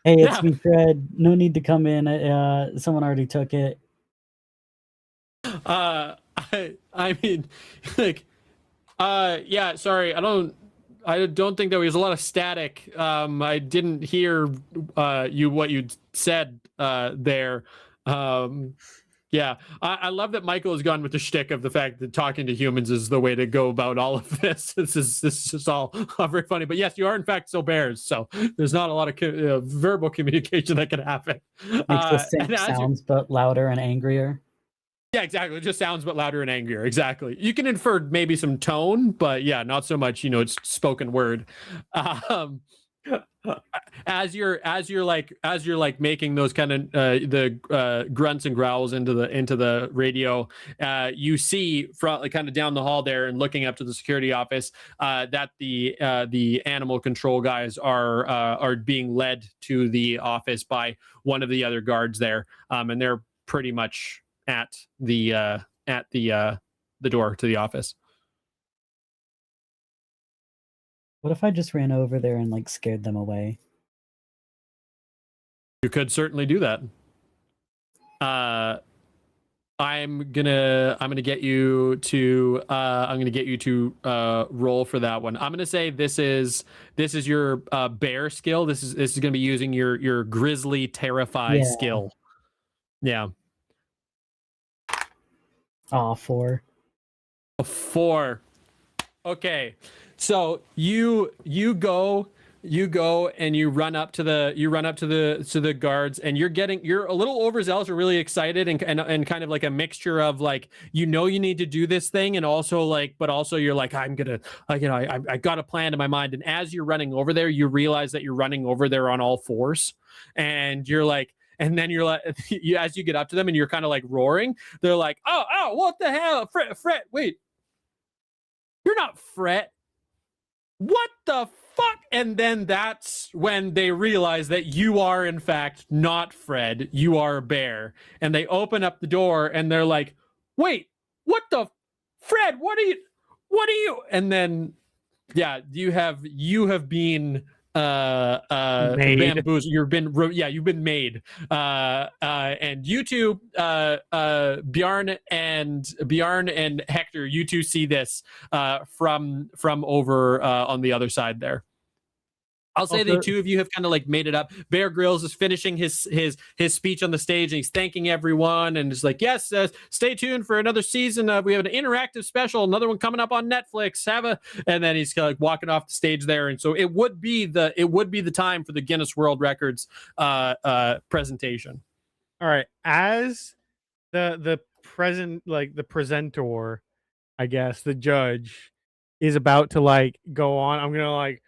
it's me, Fred. No need to come in. Someone already took it. I mean, like, yeah. Sorry, I don't think there was a lot of static. I didn't hear what you said there. Yeah, I love that Michael has gone with the shtick of the fact that talking to humans is the way to go about all of this. This is all very funny. But yes, you are in fact still bears, so there's not a lot of verbal communication that can happen. Makes the same sounds, but louder and angrier. Yeah, exactly. It just sounds but louder and angrier. Exactly. You can infer maybe some tone, but yeah, not so much. It's spoken word. as you're like making those kind of the grunts and growls into the radio, you see from like kind of down the hall there and looking up to the security office that the animal control guys are being led to the office by one of the other guards there, and they're pretty much at the door to the office. What if I just ran over there and like scared them away? You could certainly do that. I'm gonna get you to roll for that one. I'm gonna say this is your bear skill. This is gonna be using your grizzly terrify skill. Yeah. Oh, 4. A 4. Okay. So you go and you run up to the guards, and you're a little overzealous or really excited and kind of like a mixture of like, you need to do this thing, and also like, but also you're like, I got a plan in my mind. And as you're running over there, you realize that you're running over there on all fours, and you're like, and then you're like, as you get up to them and you're kind of like roaring, they're like, oh, what the hell, Fret, wait, you're not Fret. What the fuck? And then that's when they realize that you are in fact not Fred, you are a bear. And they open up the door and they're like, wait, what the Fred, what are you? And then you have been bamboozled. You've been made. And you two, Bjarn and Hector, you two see this from over on the other side there. I'll say the two of you have kind of like made it up. Bear Grylls is finishing his speech on the stage, and he's thanking everyone, and is like, yes, stay tuned for another season. We have an interactive special, another one coming up on Netflix. And then he's like walking off the stage there, and so it would be the time for the Guinness World Records presentation. All right, as the presenter, I guess the judge is about to like go on. I'm gonna like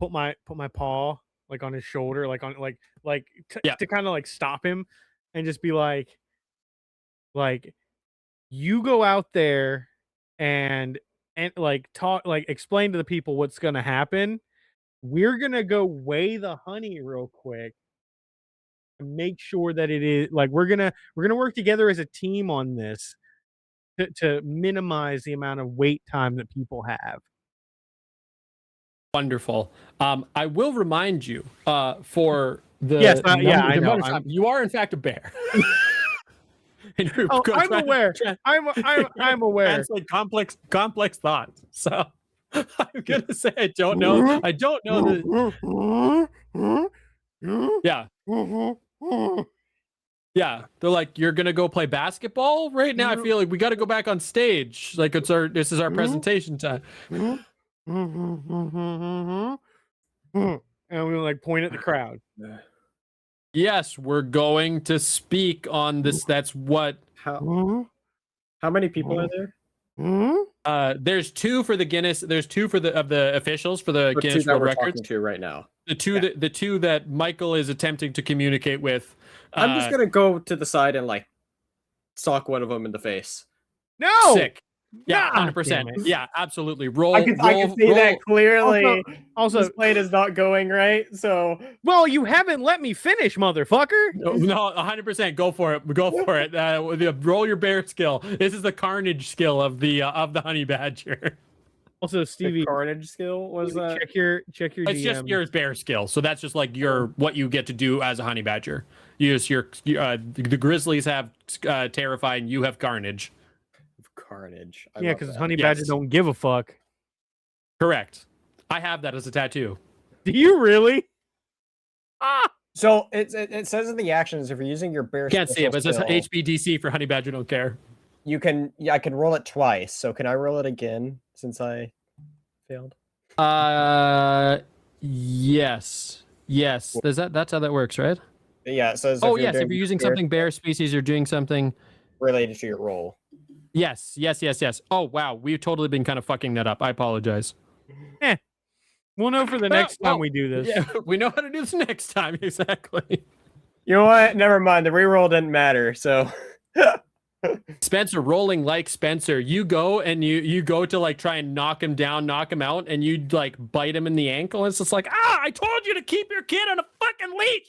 put my paw like on his shoulder, like on to kind of like stop him, and just be like you go out there and like talk, like explain to the people what's gonna happen. We're gonna go weigh the honey real quick and make sure that it is like we're gonna work together as a team on this to minimize the amount of wait time that people have. Wonderful. I will remind you for the I know. You are in fact a bear. I'm aware. I'm aware. Translate complex thoughts. So I'm gonna say I don't know. Yeah. They're like, you're gonna go play basketball right now. I feel like we got to go back on stage. Like this is our presentation time. And we like point at the crowd. Yes, we're going to speak on this. That's what. How many people are there? There's 2 for the Guinness. There's 2 for the officials for the Guinness World Records. To right now. The two that Michael is attempting to communicate with. I'm just gonna go to the side and like sock one of them in the face. No. Sick. Yeah, 100%. Yeah, absolutely. I can see that clearly. Also, this plane is not going right. So, well, you haven't let me finish, motherfucker. No, 100%. Go for it. Roll your bear skill. This is the carnage skill of the honey badger. Also, Stevie, the carnage skill was check your. It's DM. just your bear skill. So that's just like what you get to do as a honey badger. You just the grizzlies have terrify, and you have carnage. Carnage. Yeah, because honey badgers don't give a fuck. Correct. I have that as a tattoo. Do you really? So it says in the actions, if you're using your bear, Can't see it, but it says HBDC for honey badger don't care. You can, I can roll it twice. So can I roll it again since I failed? Yes. That's how that works, right? Yeah. It says. If you're using something bear species, you're doing something related to your roll. Yes. Oh, wow. We've totally been kind of fucking that up. I apologize. We'll know for the Well, next time well, we do this. Yeah, we know how to do this next time. Exactly. You know what? Never mind. The reroll didn't matter. So Spencer, rolling like Spencer. You go and you go to like try and knock him down, knock him out, and you like bite him in the ankle. And it's just like, I told you to keep your kid on a fucking leash.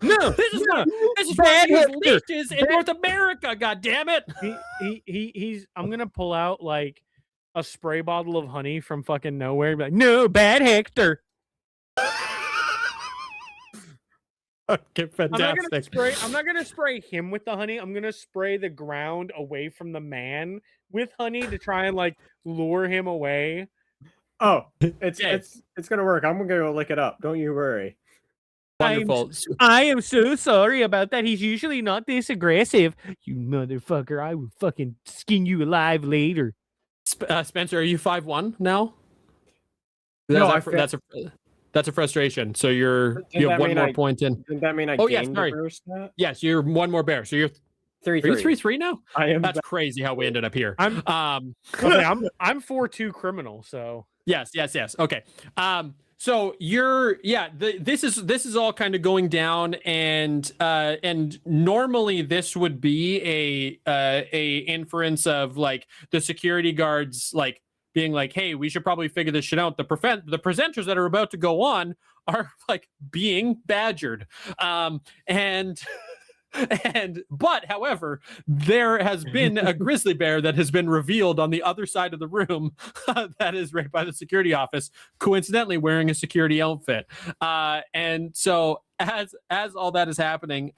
No, this is no. this is Bad why Hector. leashes in North America. God damn it! He's. I'm gonna pull out like a spray bottle of honey from fucking nowhere. And be like, no, bad Hector. Okay, fantastic. I'm not gonna spray him with the honey. I'm gonna spray the ground away from the man with honey to try and like lure him away. oh, it's gonna work. I'm gonna go look it up. Don't you worry. Wonderful. I am so sorry about that. He's usually not this aggressive. You motherfucker! I will fucking skin you alive later. Spencer, are you 5'1" now? No, That's a frustration. So you Didn't have that one mean more I- point in. Didn't that mean I Oh, yeah, gained sorry. the bear stat? Yes, you're one more bear. So are you 3-3 now? I am. That's crazy how we ended up here. I'm 4-2 criminal. So Yes. Okay. So this is all kind of going down, and normally this would be a inference of like the security guards like being like, hey, we should probably figure this shit out. The presenters that are about to go on are like being badgered, but however, there has been a grizzly bear that has been revealed on the other side of the room that is right by the security office, coincidentally wearing a security outfit. And so as all that is happening,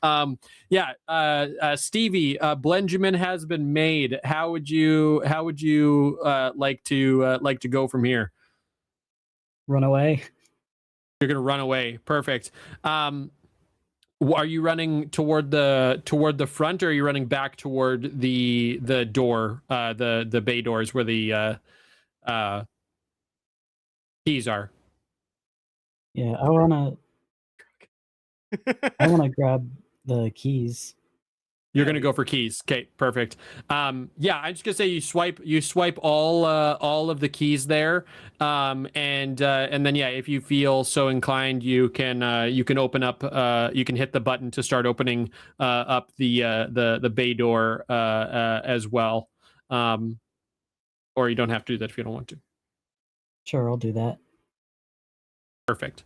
Stevie, Benjamin has been made. How would you like to go from here? Run away. You're gonna run away. Perfect. Are you running toward the front, or are you running back toward the door, the bay doors where the keys are? Yeah, I wanna grab the keys. You're gonna go for keys. Okay, perfect. I'm just gonna say you swipe all of the keys there, and then if you feel so inclined, you can open up. You can hit the button to start opening up the bay door as well, or you don't have to do that if you don't want to. Sure, I'll do that. Perfect.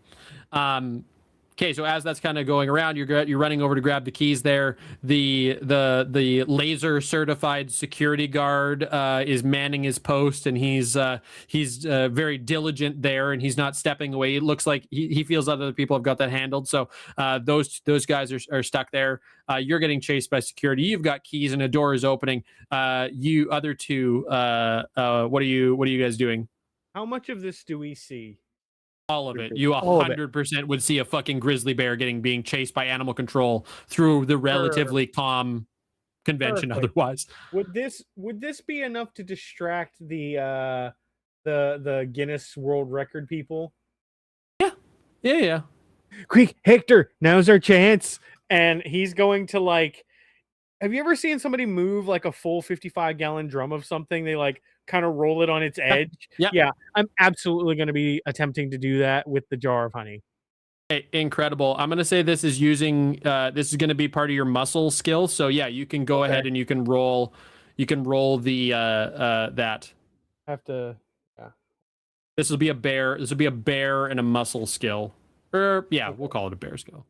Okay, so as that's kind of going around, you're running over to grab the keys there. The laser certified security guard is manning his post, and he's very diligent there, and he's not stepping away. It looks like he feels other people have got that handled. So those guys are stuck there. You're getting chased by security. You've got keys, and a door is opening. You other two, what are you guys doing? how much of this do we see? All of it. You 100% would see a fucking grizzly bear being chased by animal control through the relatively calm convention. Perfect. Otherwise, Would this be enough to distract the Guinness World Record people? yeah. Quick, Hector, now's our chance. And he's going to like, have you ever seen somebody move like a full 55-gallon drum of something? They like kind of roll it on its edge. Yeah. I'm absolutely going to be attempting to do that with the jar of honey. Hey, incredible. I'm gonna say this is using this is gonna be part of your muscle skill. So yeah, you can go ahead and you can roll the that. Have to. This will be a bear. This will be a bear and a muscle skill. Or we'll call it a bear skill.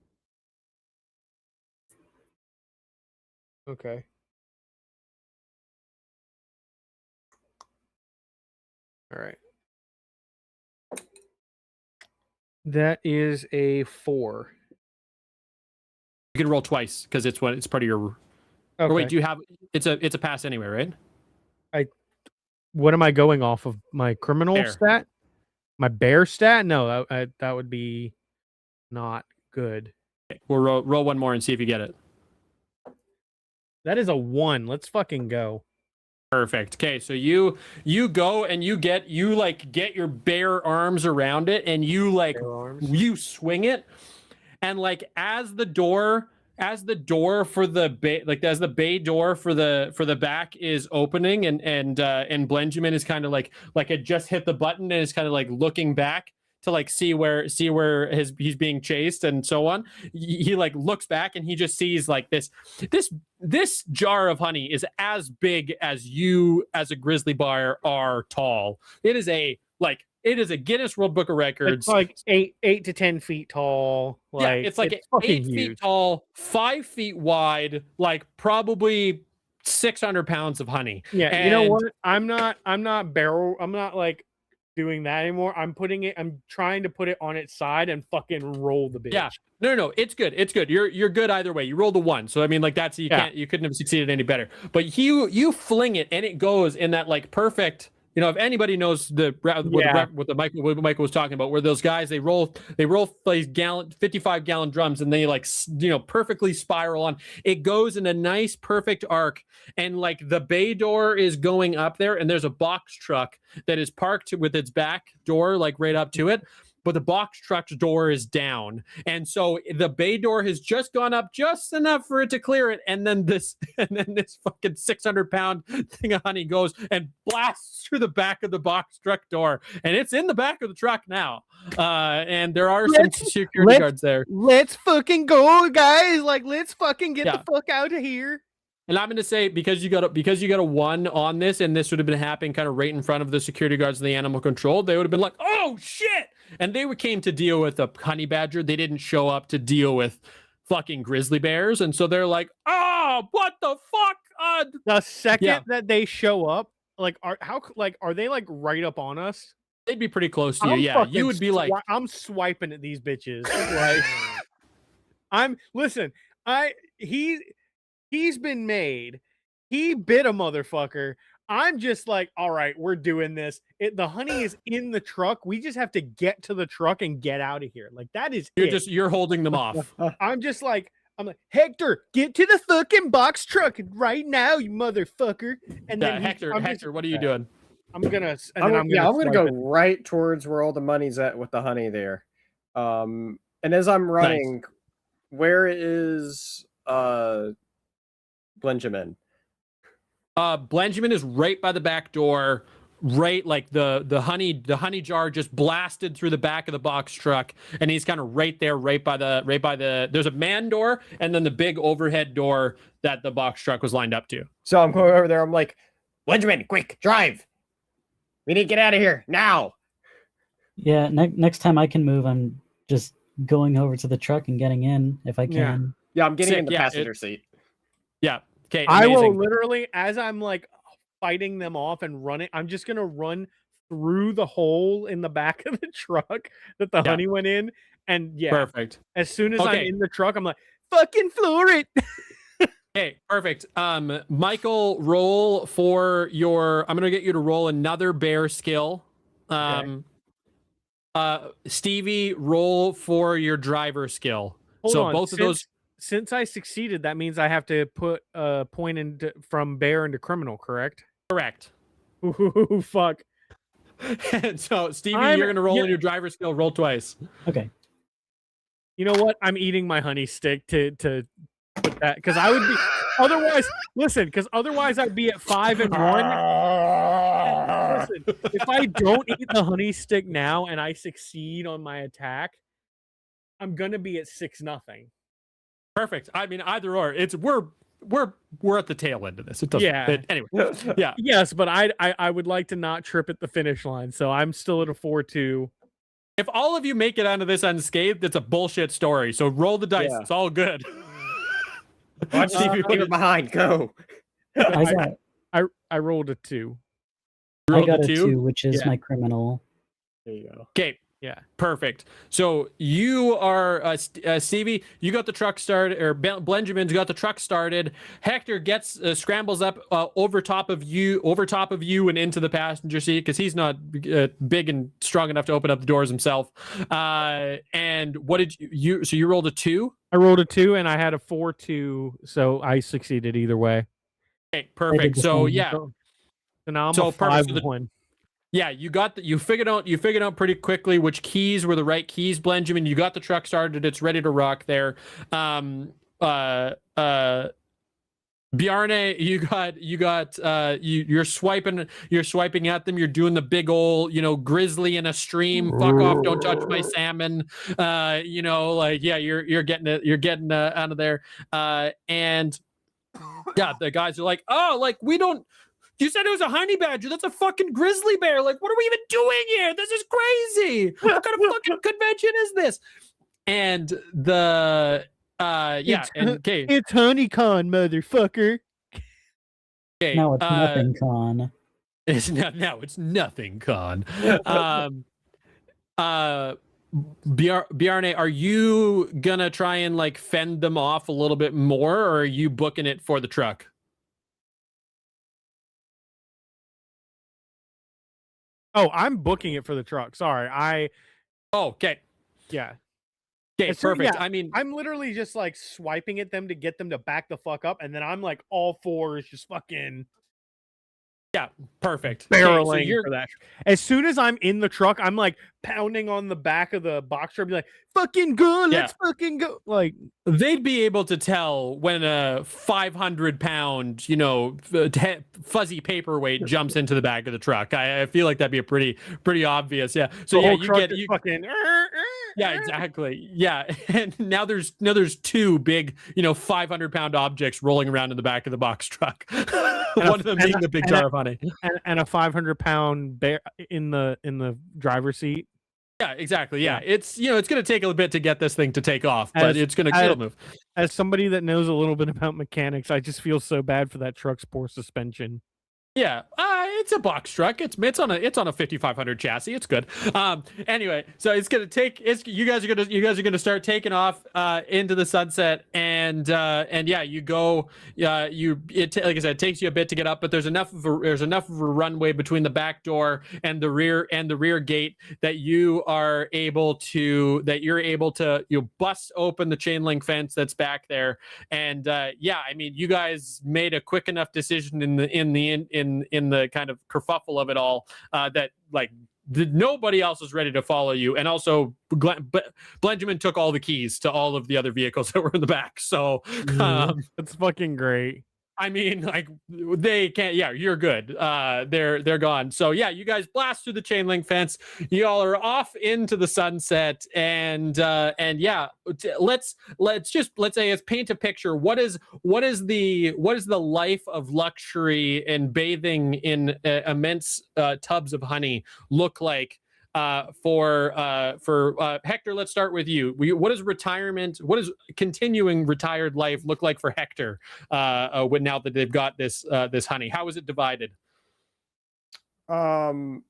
Okay. All right. That is a 4. You can roll twice because it's part of your. Okay. Or wait, do you have? It's a pass anyway, right? What am I going off of? My criminal Bear. stat? My bear stat? No, that would be not good. Okay, we'll roll one more and see if you get it. That is a 1. Let's fucking go. Perfect. Okay, so you go and you get your bare arms around it, and you swing it, and like as the door for the bay, like as the bay door for the back is opening, and Benjamin is kind of like it just hit the button and is kind of like looking back to like see where he's being chased and so on. He like looks back and he just sees like this jar of honey is as big as you as a grizzly bear are tall. It is a Guinness World Book of Records. It's like 8 to 10 feet tall. Like, it's like fucking 8 huge. feet tall, 5 feet wide, like probably 600 pounds of honey. Yeah, and you know what? I'm not like doing that anymore. I'm trying to put it on its side and fucking roll the bitch. Yeah. No, it's good. It's good. You're good either way. You rolled a 1. So I mean, like you couldn't have succeeded any better. But you fling it and it goes in that like perfect. You know, if anybody knows what Michael was talking about, where those guys they roll these 55-gallon drums and they like perfectly spiral on. It goes in a nice perfect arc, and like the bay door is going up there, and there's a box truck that is parked with its back door like right up to it. But the box truck's door is down. And so the bay door has just gone up just enough for it to clear it. And then this fucking 600-pound thing of honey goes and blasts through the back of the box truck door. And it's in the back of the truck now. And there are some security guards there. Let's fucking go, guys. Like, let's fucking get the fuck out of here. And I'm going to say, because you got a 1 on this, and this would have been happening kind of right in front of the security guards and the animal control, they would have been like, oh shit. And they came to deal with a honey badger. They didn't show up to deal with fucking grizzly bears. And so they're like, oh, what the fuck? The second that they show up, like, are they like right up on us? They'd be pretty close to you. Yeah. You would be like, I'm swiping at these bitches. Like, he's been made. He bit a motherfucker. I'm just like, all right, we're doing this. The honey is in the truck. We just have to get to the truck and get out of here. Like, that is you're holding them off. I'm like, Hector, get to the fucking box truck right now, you motherfucker. And then Hector, what are you doing? I'm gonna go right towards where all the money's at with the honey there. And as I'm running, where is Benjamin? Benjamin is right by the back door, right like the honey jar just blasted through the back of the box truck, and he's kind of right there, right by the there's a man door and then the big overhead door that the box truck was lined up to. So I'm going over there. I'm like, Benjamin, quick, drive. We need to get out of here now. Yeah, next time I can move, I'm just going over to the truck and getting in if I can. Yeah, I'm getting in the passenger seat. Yeah. Okay. I will literally, as I'm like fighting them off and running, I'm just gonna run through the hole in the back of the truck that the honey went in. And perfect. As soon as I'm in the truck, I'm like, fucking floor it. Okay, perfect. Michael, roll for your. I'm gonna get you to roll another bear skill. Stevie, roll for your driver skill. Hold on. Both of those. Since I succeeded, that means I have to put a point from bear into criminal, correct? Correct. Ooh, fuck. And so, Stevie, you're going to roll in your driver skill. Roll twice. Okay. You know what? I'm eating my honey stick to put that, because I would be otherwise. Listen, because otherwise I'd be at 5 and 1. Listen, if I don't eat the honey stick now and I succeed on my attack, I'm gonna be at 6-0. Perfect. I mean, either or. We're at the tail end of this. It doesn't. Anyway. Yeah. Yes, but I would like to not trip at the finish line, so I'm still at a 4-2. If all of you make it onto this unscathed, it's a bullshit story. So roll the dice. It's all good. Watch Stevie leave it behind. Go. I rolled a 2. I got a 2, which is my criminal. There you go. Okay. Yeah, perfect. So you are Stevie. You got the truck started, or Benjamin's got the truck started. Hector gets scrambles up over top of you, and into the passenger seat because he's not big and strong enough to open up the doors himself. And what did you? So you rolled a 2. I rolled a 2, and I had a 4-2, so I succeeded either way. Okay, perfect. So yeah. So now I'm a 5-1. Yeah, you figured out pretty quickly which keys were the right keys, Benjamin. You got the truck started, it's ready to rock there. Bjarne, you're swiping at them. You're doing the big old, grizzly in a stream. Fuck off! Don't touch my salmon. You're getting out of there. And yeah, the guys are like, oh, like we don't. You said it was a honey badger. That's a fucking grizzly bear. Like, what are we even doing here? This is crazy. What kind of fucking convention is this? And the okay. It's HoneyCon, motherfucker. Okay, Now it's nothing, con. It's nothing, con. Bjarne, are you gonna try and like fend them off a little bit more, or are you booking it for the truck? Oh, I'm booking it for the truck. Sorry, Okay. yeah. Okay, perfect. Yeah, I mean, I'm literally just like swiping at them to get them to back the fuck up, and then I'm like all fours just fucking yeah, perfect. barreling Okay, for that. As soon as I'm in the truck, I'm like pounding on the back of the box truck, be like, "Fucking go, let's fucking go!" Like they'd be able to tell when a 500-pound, fuzzy paperweight jumps into the back of the truck. I feel like that'd be a pretty obvious. Yeah. So the yeah, whole you truck get is fucking. Yeah, exactly. Yeah, and now there's two big, 500-pound objects rolling around in the back of the box truck. One of them being the big jar of honey, and a 500-pound bear in the driver's seat. Yeah, exactly. Yeah, it's it's going to take a bit to get this thing to take off, but it's going to move. As somebody that knows a little bit about mechanics, I just feel so bad for that truck's poor suspension. Yeah, it's a box truck. It's on a 5500 chassis. It's good. Anyway, so it's gonna take. You guys are gonna start taking off into the sunset, and yeah, you go. Like I said, it takes you a bit to get up, but there's enough of a runway between the back door and the rear gate that you're able to bust open the chain link fence that's back there, and yeah, I mean, you guys made a quick enough decision in the kind of kerfuffle of it all that like nobody else is ready to follow you, and also Benjamin took all the keys to all of the other vehicles that were in the back, so that's fucking great. I mean, like they can't. Yeah, you're good. They're gone. So yeah, you guys blast through the chain link fence. You all are off into the sunset, and yeah, let's paint a picture. What is the life of luxury and bathing in immense tubs of honey look like? For Hector, let's start with you. What does continuing retired life look like for Hector now that they've got this honey? How is it divided? Hector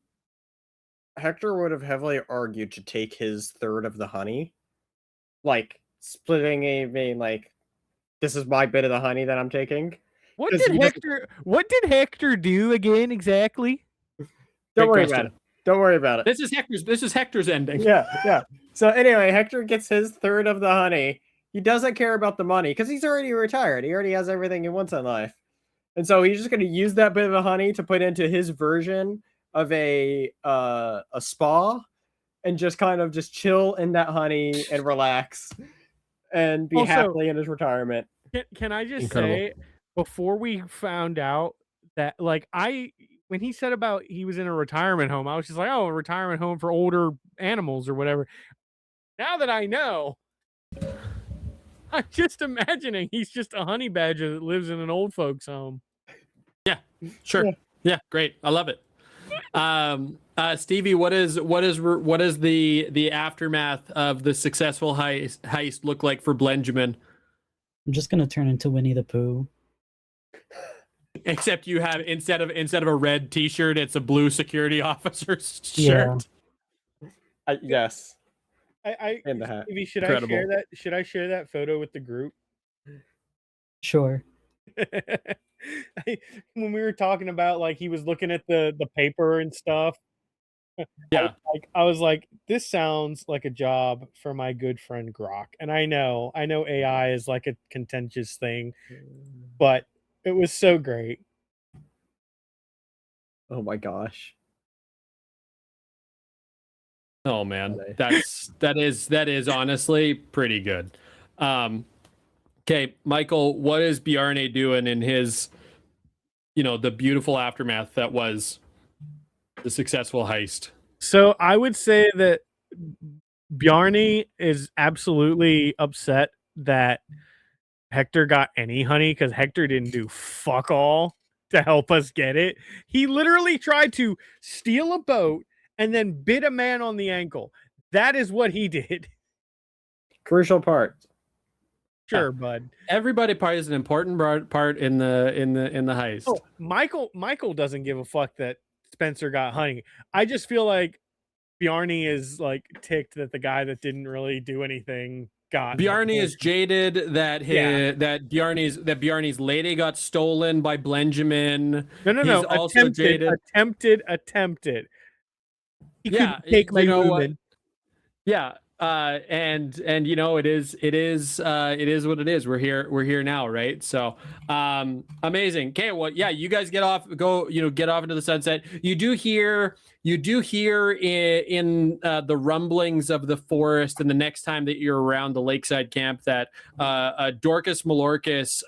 would have heavily argued to take his third of the honey, like splitting like, this is my bit of the honey that I'm taking. What did Hector do again exactly? Don't worry about it. Don't worry about it. This is Hector's ending. Yeah. So anyway, Hector gets his third of the honey. He doesn't care about the money because he's already retired. He already has everything he wants in life. And so he's just going to use that bit of the honey to put into his version of a spa and just kind of just chill in that honey and relax and be happily in his retirement. Can I just say, before we found out that, like, when he said about he was in a retirement home, I was just like, oh, a retirement home for older animals or whatever. Now that I know, I'm just imagining he's just a honey badger that lives in an old folks home. Yeah, sure. Yeah, great. I love it. Stevie, what is the aftermath of the successful heist look like for Benjamin? I'm just gonna turn into Winnie the Pooh. Except you have instead of a red T-shirt, it's a blue security officer's shirt. Yeah. Yes. In the hat. Maybe should Incredible. Should I share that photo with the group? Sure. When we were talking about like he was looking at the paper and stuff. Yeah. I was like, this sounds like a job for my good friend Grok. And I know AI is like a contentious thing, but it was so great. Oh my gosh. Oh man, that is honestly pretty good. Okay, Michael, what is Bjarne doing in his, the beautiful aftermath that was the successful heist? So I would say that Bjarne is absolutely upset that Hector got any honey because Hector didn't do fuck all to help us get it. He literally tried to steal a boat and then bit a man on the ankle. That is what he did. Crucial part. Sure, bud. Everybody plays an important part in the heist. Oh, Michael doesn't give a fuck that Spencer got honey. I just feel like Bjarne is like ticked that the guy that didn't really do anything got. Bjarne is jaded that that Bjarne's lady got stolen by Benjamin. No. He's also jaded. Attempted. He couldn't take my movement. Yeah. And it is what it is. We're here now, right? So amazing. Okay, well, yeah, you guys get off into the sunset. You do hear in the rumblings of the forest, and the next time that you're around the lakeside camp, that Dorcas Malorcas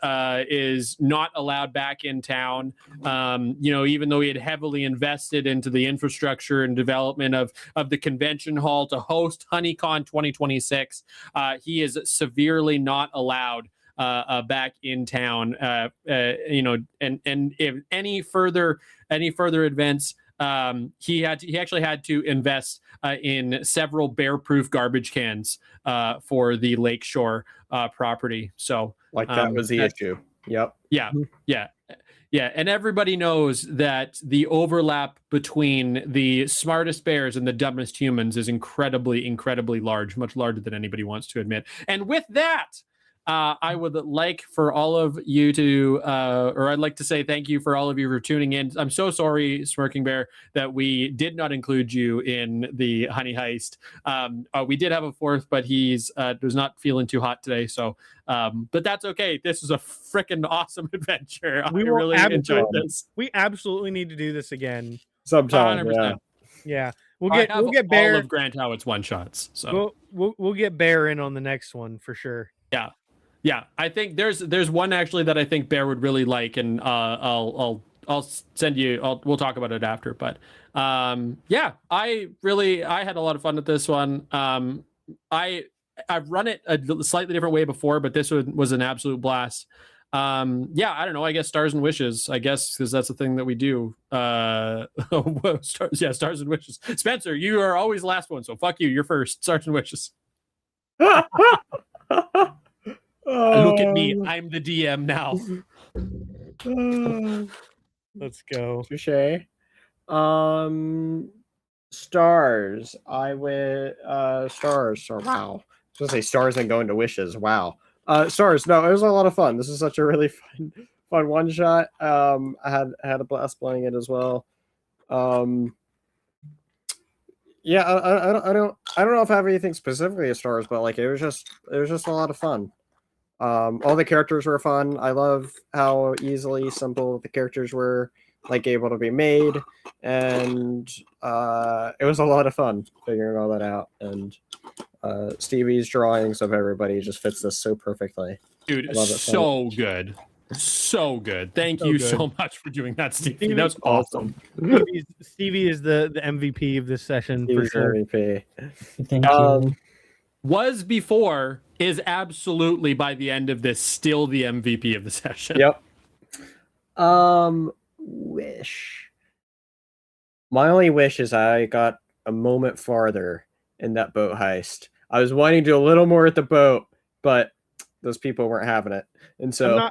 is not allowed back in town. Even though he had heavily invested into the infrastructure and development of the convention hall to host HoneyCon 2026, he is severely not allowed back in town. And if any further events. He actually had to invest in several bear-proof garbage cans for the lakeshore property. So that was the issue. Yep. Yeah. And everybody knows that the overlap between the smartest bears and the dumbest humans is incredibly, incredibly large, much larger than anybody wants to admit. And with that, I would like for all of you to, or I'd like to say thank you for all of you for tuning in. I'm so sorry, Smirking Bear, that we did not include you in the honey heist. We did have a fourth, but he's was not feeling too hot today. So, but that's okay. This is a freaking awesome adventure. I really enjoyed this. We absolutely need to do this again sometime. 100%. Yeah. We'll get Bear all of Grant Howitt's one shots. So we'll get Bear in on the next one for sure. Yeah, I think there's one actually that I think Bear would really like, and I'll send you. We'll talk about it after. But I had a lot of fun with this one. I've run it a slightly different way before, but this was an absolute blast. I don't know. I guess stars and wishes. I guess because that's the thing that we do. Stars and wishes. Spencer, you are always the last one, so fuck you. You're first. Stars and wishes. Look at me. I'm the DM now. Let's go. Touché. Stars. I would stars. Or wow. I was gonna say stars and going to wishes. Wow. Stars. No, it was a lot of fun. This is such a really fun one shot. I had a blast playing it as well. I don't know if I have anything specifically as stars, but like it was just a lot of fun. All the characters were fun. I love how easily simple the characters were, like able to be made, and it was a lot of fun figuring all that out. And Stevie's drawings of everybody just fits this so perfectly. Dude, so good. So good. Thank you so much for doing that, Stevie. That was awesome. Stevie is the MVP of this session for sure. MVP. Thank you. Was before, is absolutely by the end of this still the MVP of the session. Yep. Wish. My only wish is I got a moment farther in that boat heist. I was wanting to do a little more at the boat, but those people weren't having it. And so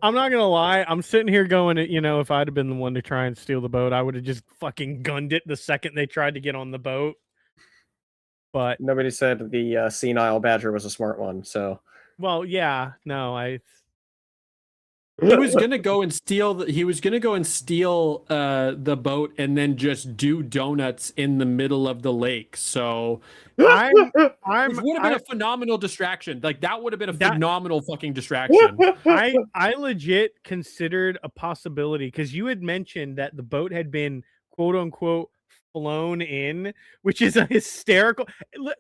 I'm not gonna lie, I'm sitting here going, if I'd have been the one to try and steal the boat, I would have just fucking gunned it the second they tried to get on the boat. But nobody said the senile badger was a smart one. So, well, yeah, no, he was gonna go and steal. He was gonna go and steal the boat and then just do donuts in the middle of the lake. So, it would have been a phenomenal distraction. Like that would have been a phenomenal fucking distraction. I legit considered a possibility because you had mentioned that the boat had been quote unquote flown in, which is a hysterical.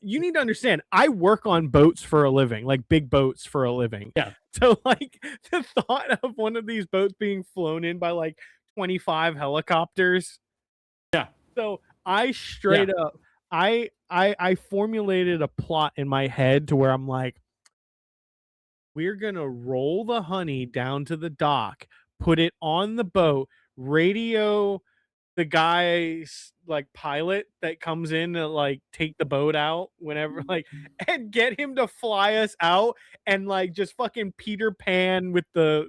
You need to understand, I work on boats for a living, like big boats for a living. Yeah. So like the thought of one of these boats being flown in by like 25 helicopters. Yeah. So I straight up, I formulated a plot in my head to where I'm like, we're gonna roll the honey down to the dock, put it on the boat, radio the guy's like pilot that comes in to like take the boat out whenever like, and get him to fly us out and like just fucking Peter Pan with the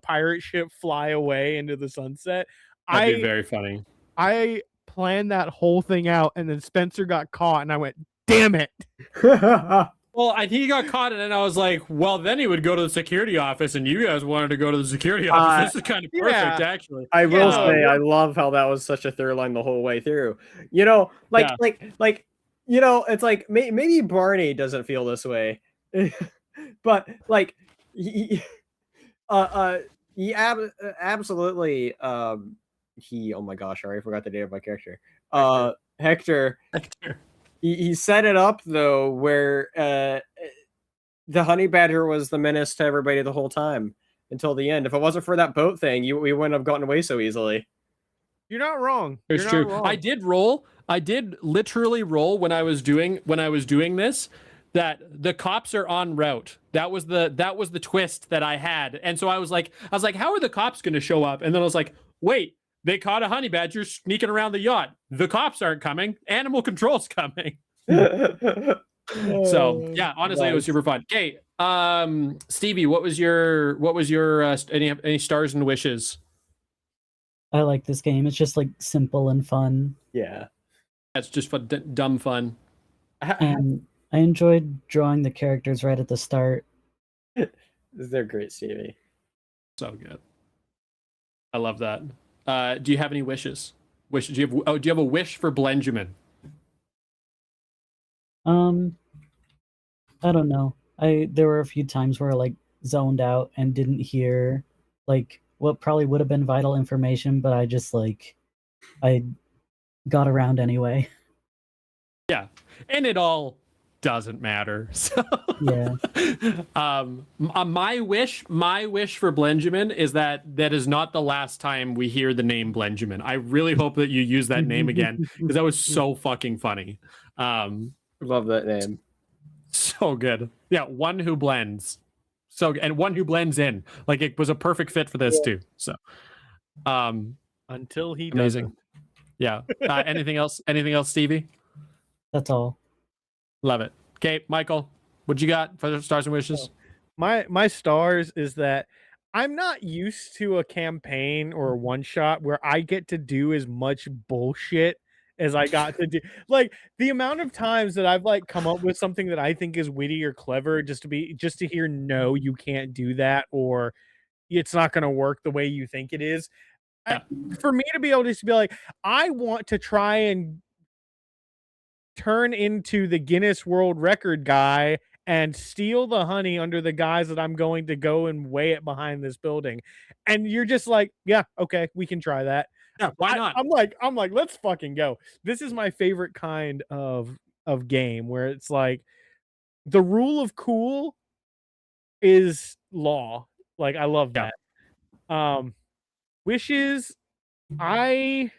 pirate ship fly away into the sunset. That'd be very funny. I planned that whole thing out, and then Spencer got caught, and I went, "Damn it!" Well, he got caught, and then I was like, well, then he would go to the security office, and you guys wanted to go to the security office. This is kind of perfect, actually. I will Yeah. say, I love how that was such a through line the whole way through. You know, like, you know, it's like maybe Barney doesn't feel this way, but like, he absolutely, oh my gosh, I already forgot the name of my character. Hector. He set it up though, where the honey badger was the menace to everybody the whole time until the end. If it wasn't for that boat thing, we wouldn't have gotten away so easily. You're not wrong. It's You're true. not wrong. I did roll. I did literally roll when I was doing this. That the cops are en route. That was the twist that I had, and so I was like, how are the cops going to show up? And then I was like, wait. They caught a honey badger sneaking around the yacht. The cops aren't coming. Animal control's coming. So yeah, honestly, nice. It was super fun. Okay, Stevie, what was your any stars and wishes? I like this game. It's just like simple and fun. Yeah, that's just fun, dumb fun. And I enjoyed drawing the characters right at the start. They're great, Stevie. So good. I love that. Do you have any wishes? Do you have a wish for Benjamin? I don't know. There were a few times where I like zoned out and didn't hear like what probably would have been vital information, but I just like I got around anyway. Yeah, and it all doesn't matter. So yeah. My wish for Benjamin is that is not the last time we hear the name Benjamin. I really hope that you use that name again, because that was so fucking funny. Love that name. So good. Yeah, one who blends. So, and one who blends in. Like, it was a perfect fit for this too. So until he amazing. Doesn't. Yeah. Anything else, Stevie? That's all. Love it. Okay, Michael, what you got for the stars and wishes? My stars is that I'm not used to a campaign or a one shot where I get to do as much bullshit as I got to do. Like, the amount of times that I've like come up with something that I think is witty or clever just to hear no, you can't do that, or it's not going to work the way you think it is. Yeah. For me to be able to just be like, I want to try and turn into the Guinness World Record guy and steal the honey under the guise that I'm going to go and weigh it behind this building. And you're just like, yeah, okay, we can try that. Yeah, why not? I'm like, let's fucking go. This is my favorite kind of game where it's like the rule of cool is law. Like, I love that. Wishes, I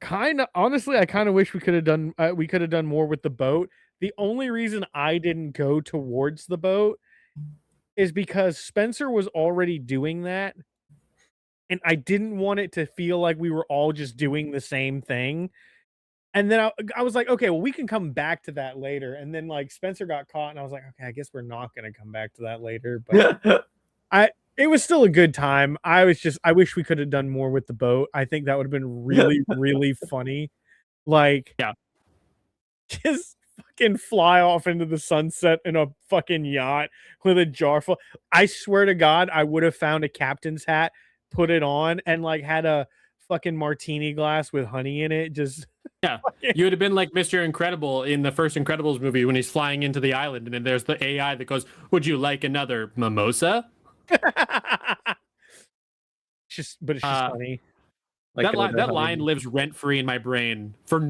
kind of wish we could have done more with the boat. The only reason I didn't go towards the boat is because Spencer was already doing that, and I didn't want it to feel like we were all just doing the same thing. And then I was like, okay, well, we can come back to that later. And then like Spencer got caught, and I was like, okay, I guess we're not going to come back to that later. But it was still a good time. I wish we could have done more with the boat. I think that would have been really, really funny. Like, yeah, just fucking fly off into the sunset in a fucking yacht with a jar full. I swear to God, I would have found a captain's hat, put it on, and like had a fucking martini glass with honey in it. Just yeah, you would have been like Mr. Incredible in the first Incredibles movie when he's flying into the island, and then there's the AI that goes, "Would you like another mimosa?" But it's just funny. Like that line lives rent free in my brain for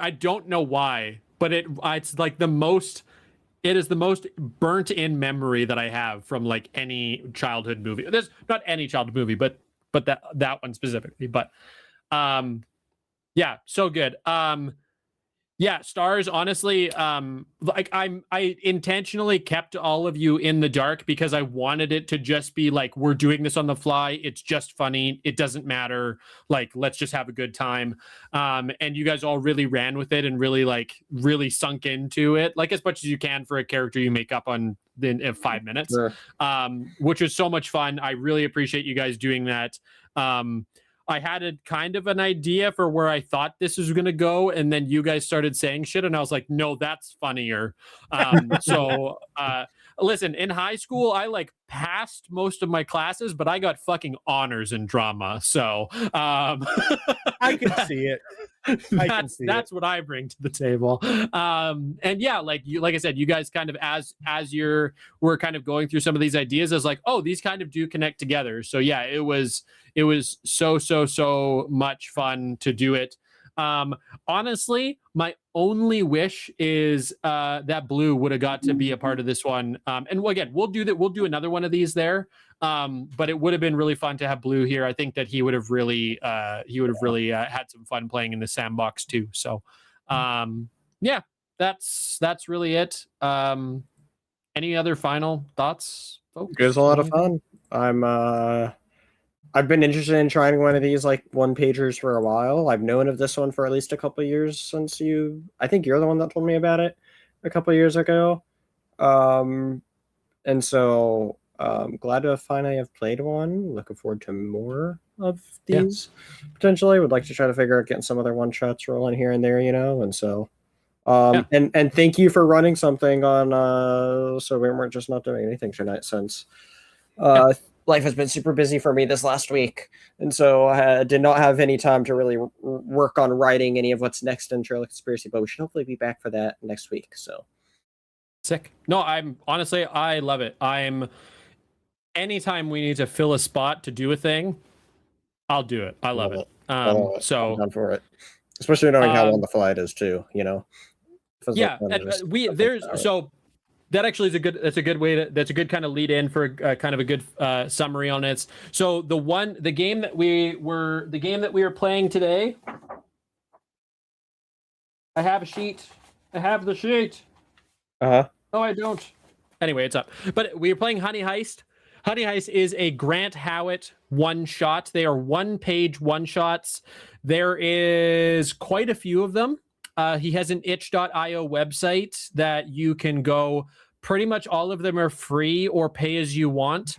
I don't know why, but it's like the most. It is the most burnt in memory that I have from like any childhood movie. There's not any childhood movie, but that one specifically. But yeah, so good. Yeah, stars, honestly, like I intentionally kept all of you in the dark because I wanted it to just be like, we're doing this on the fly. It's just funny. It doesn't matter. Like, let's just have a good time. And you guys all really ran with it and really sunk into it, like as much as you can for a character you make up on in 5 minutes, Sure. Which was so much fun. I really appreciate you guys doing that. I had a kind of an idea for where I thought this was going to go. And then you guys started saying shit. And I was like, no, that's funnier. So listen, in high school, I like passed most of my classes, but I got fucking honors in drama. So I can see it. That's what I bring to the table. And yeah, like I said, you guys kind of as we're kind of going through some of these ideas, I was like, oh, these kind of do connect together. So yeah, it was so much fun to do it. Honestly, my only wish is that Blue would have got to be a part of this one. And again, we'll do another one of these there. But it would have been really fun to have Blue here. I think that he would have really had some fun playing in the sandbox too. So yeah, that's really it. Any other final thoughts, folks? It was a lot of fun. I've been interested in trying one of these like one pagers for a while. I've known of this one for at least a couple of years since I think you're the one that told me about it a couple of years ago. And so glad to finally have played one. Looking forward to more of these. Potentially would like to try to figure out getting some other one shots rolling here and there, and so and thank you for running something on so we weren't just not doing anything tonight since life has been super busy for me this last week, and so I did not have any time to really work on writing any of what's next in Trail of Conspiracy, but we should hopefully be back for that next week. So sick. No, I love it. Anytime we need to fill a spot to do a thing, I'll do it. I love it. So I'm down for it, especially knowing how long the flight is too. Yeah, so that actually is that's a good kind of lead in for kind of a good summary on it. So the game that we were playing today, I have a sheet. I have the sheet. No, I don't. Anyway, it's up. But we were playing Honey Heist. Honey Heist is a Grant Howitt one-shot. They are one-page one-shots. There is quite a few of them. He has an itch.io website that you can go. Pretty much all of them are free or pay as you want.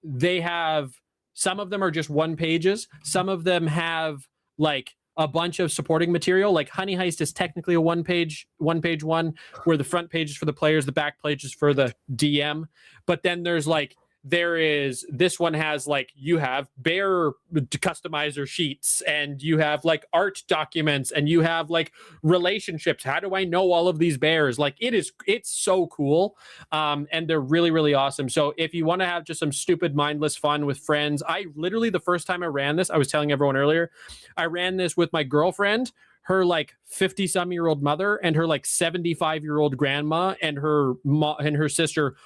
They have, some of them are just one pages. Some of them have like a bunch of supporting material. Like Honey Heist is technically a one page one, where the front page is for the players, the back page is for the DM. But then this one has like, you have bear customizer sheets, and you have like art documents, and you have like relationships. How do I know all of these bears? Like it's so cool. And they're really, really awesome. So if you want to have just some stupid mindless fun with friends, I literally, the first time I ran this, I was telling everyone earlier, I ran this with my girlfriend, her like 50-some-year-old mother, and her like 75-year-old grandma, and her sister,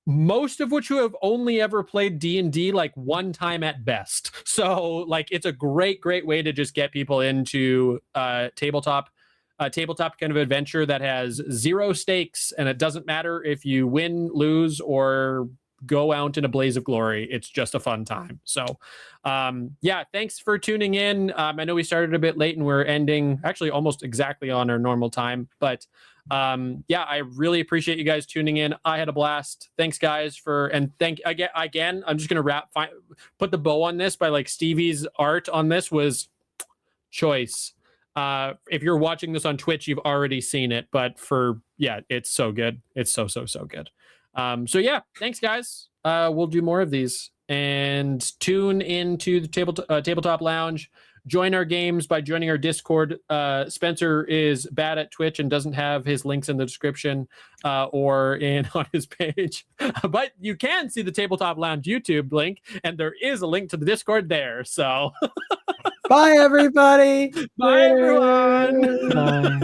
most of which who have only ever played D&D like one time at best. So like it's a great way to just get people into tabletop kind of adventure that has zero stakes, and it doesn't matter if you win, lose, or go out in a blaze of glory. It's just a fun time. So yeah, thanks for tuning in. I know we started a bit late and we're ending actually almost exactly on our normal time, but yeah, I really appreciate you guys tuning in. I had a blast. Thanks guys again, I'm just gonna put the bow on this by like Stevie's art on this was choice. If you're watching this on Twitch, you've already seen it, but it's so good. It's so good. So yeah, thanks guys. We'll do more of these, and tune into the Tabletop Lounge. Join our games by joining our Discord. Spencer is bad at Twitch and doesn't have his links in the description or on his page. But you can see the Tabletop Lounge YouTube link, and there is a link to the Discord there. So Bye, everybody. Bye, everyone. Bye.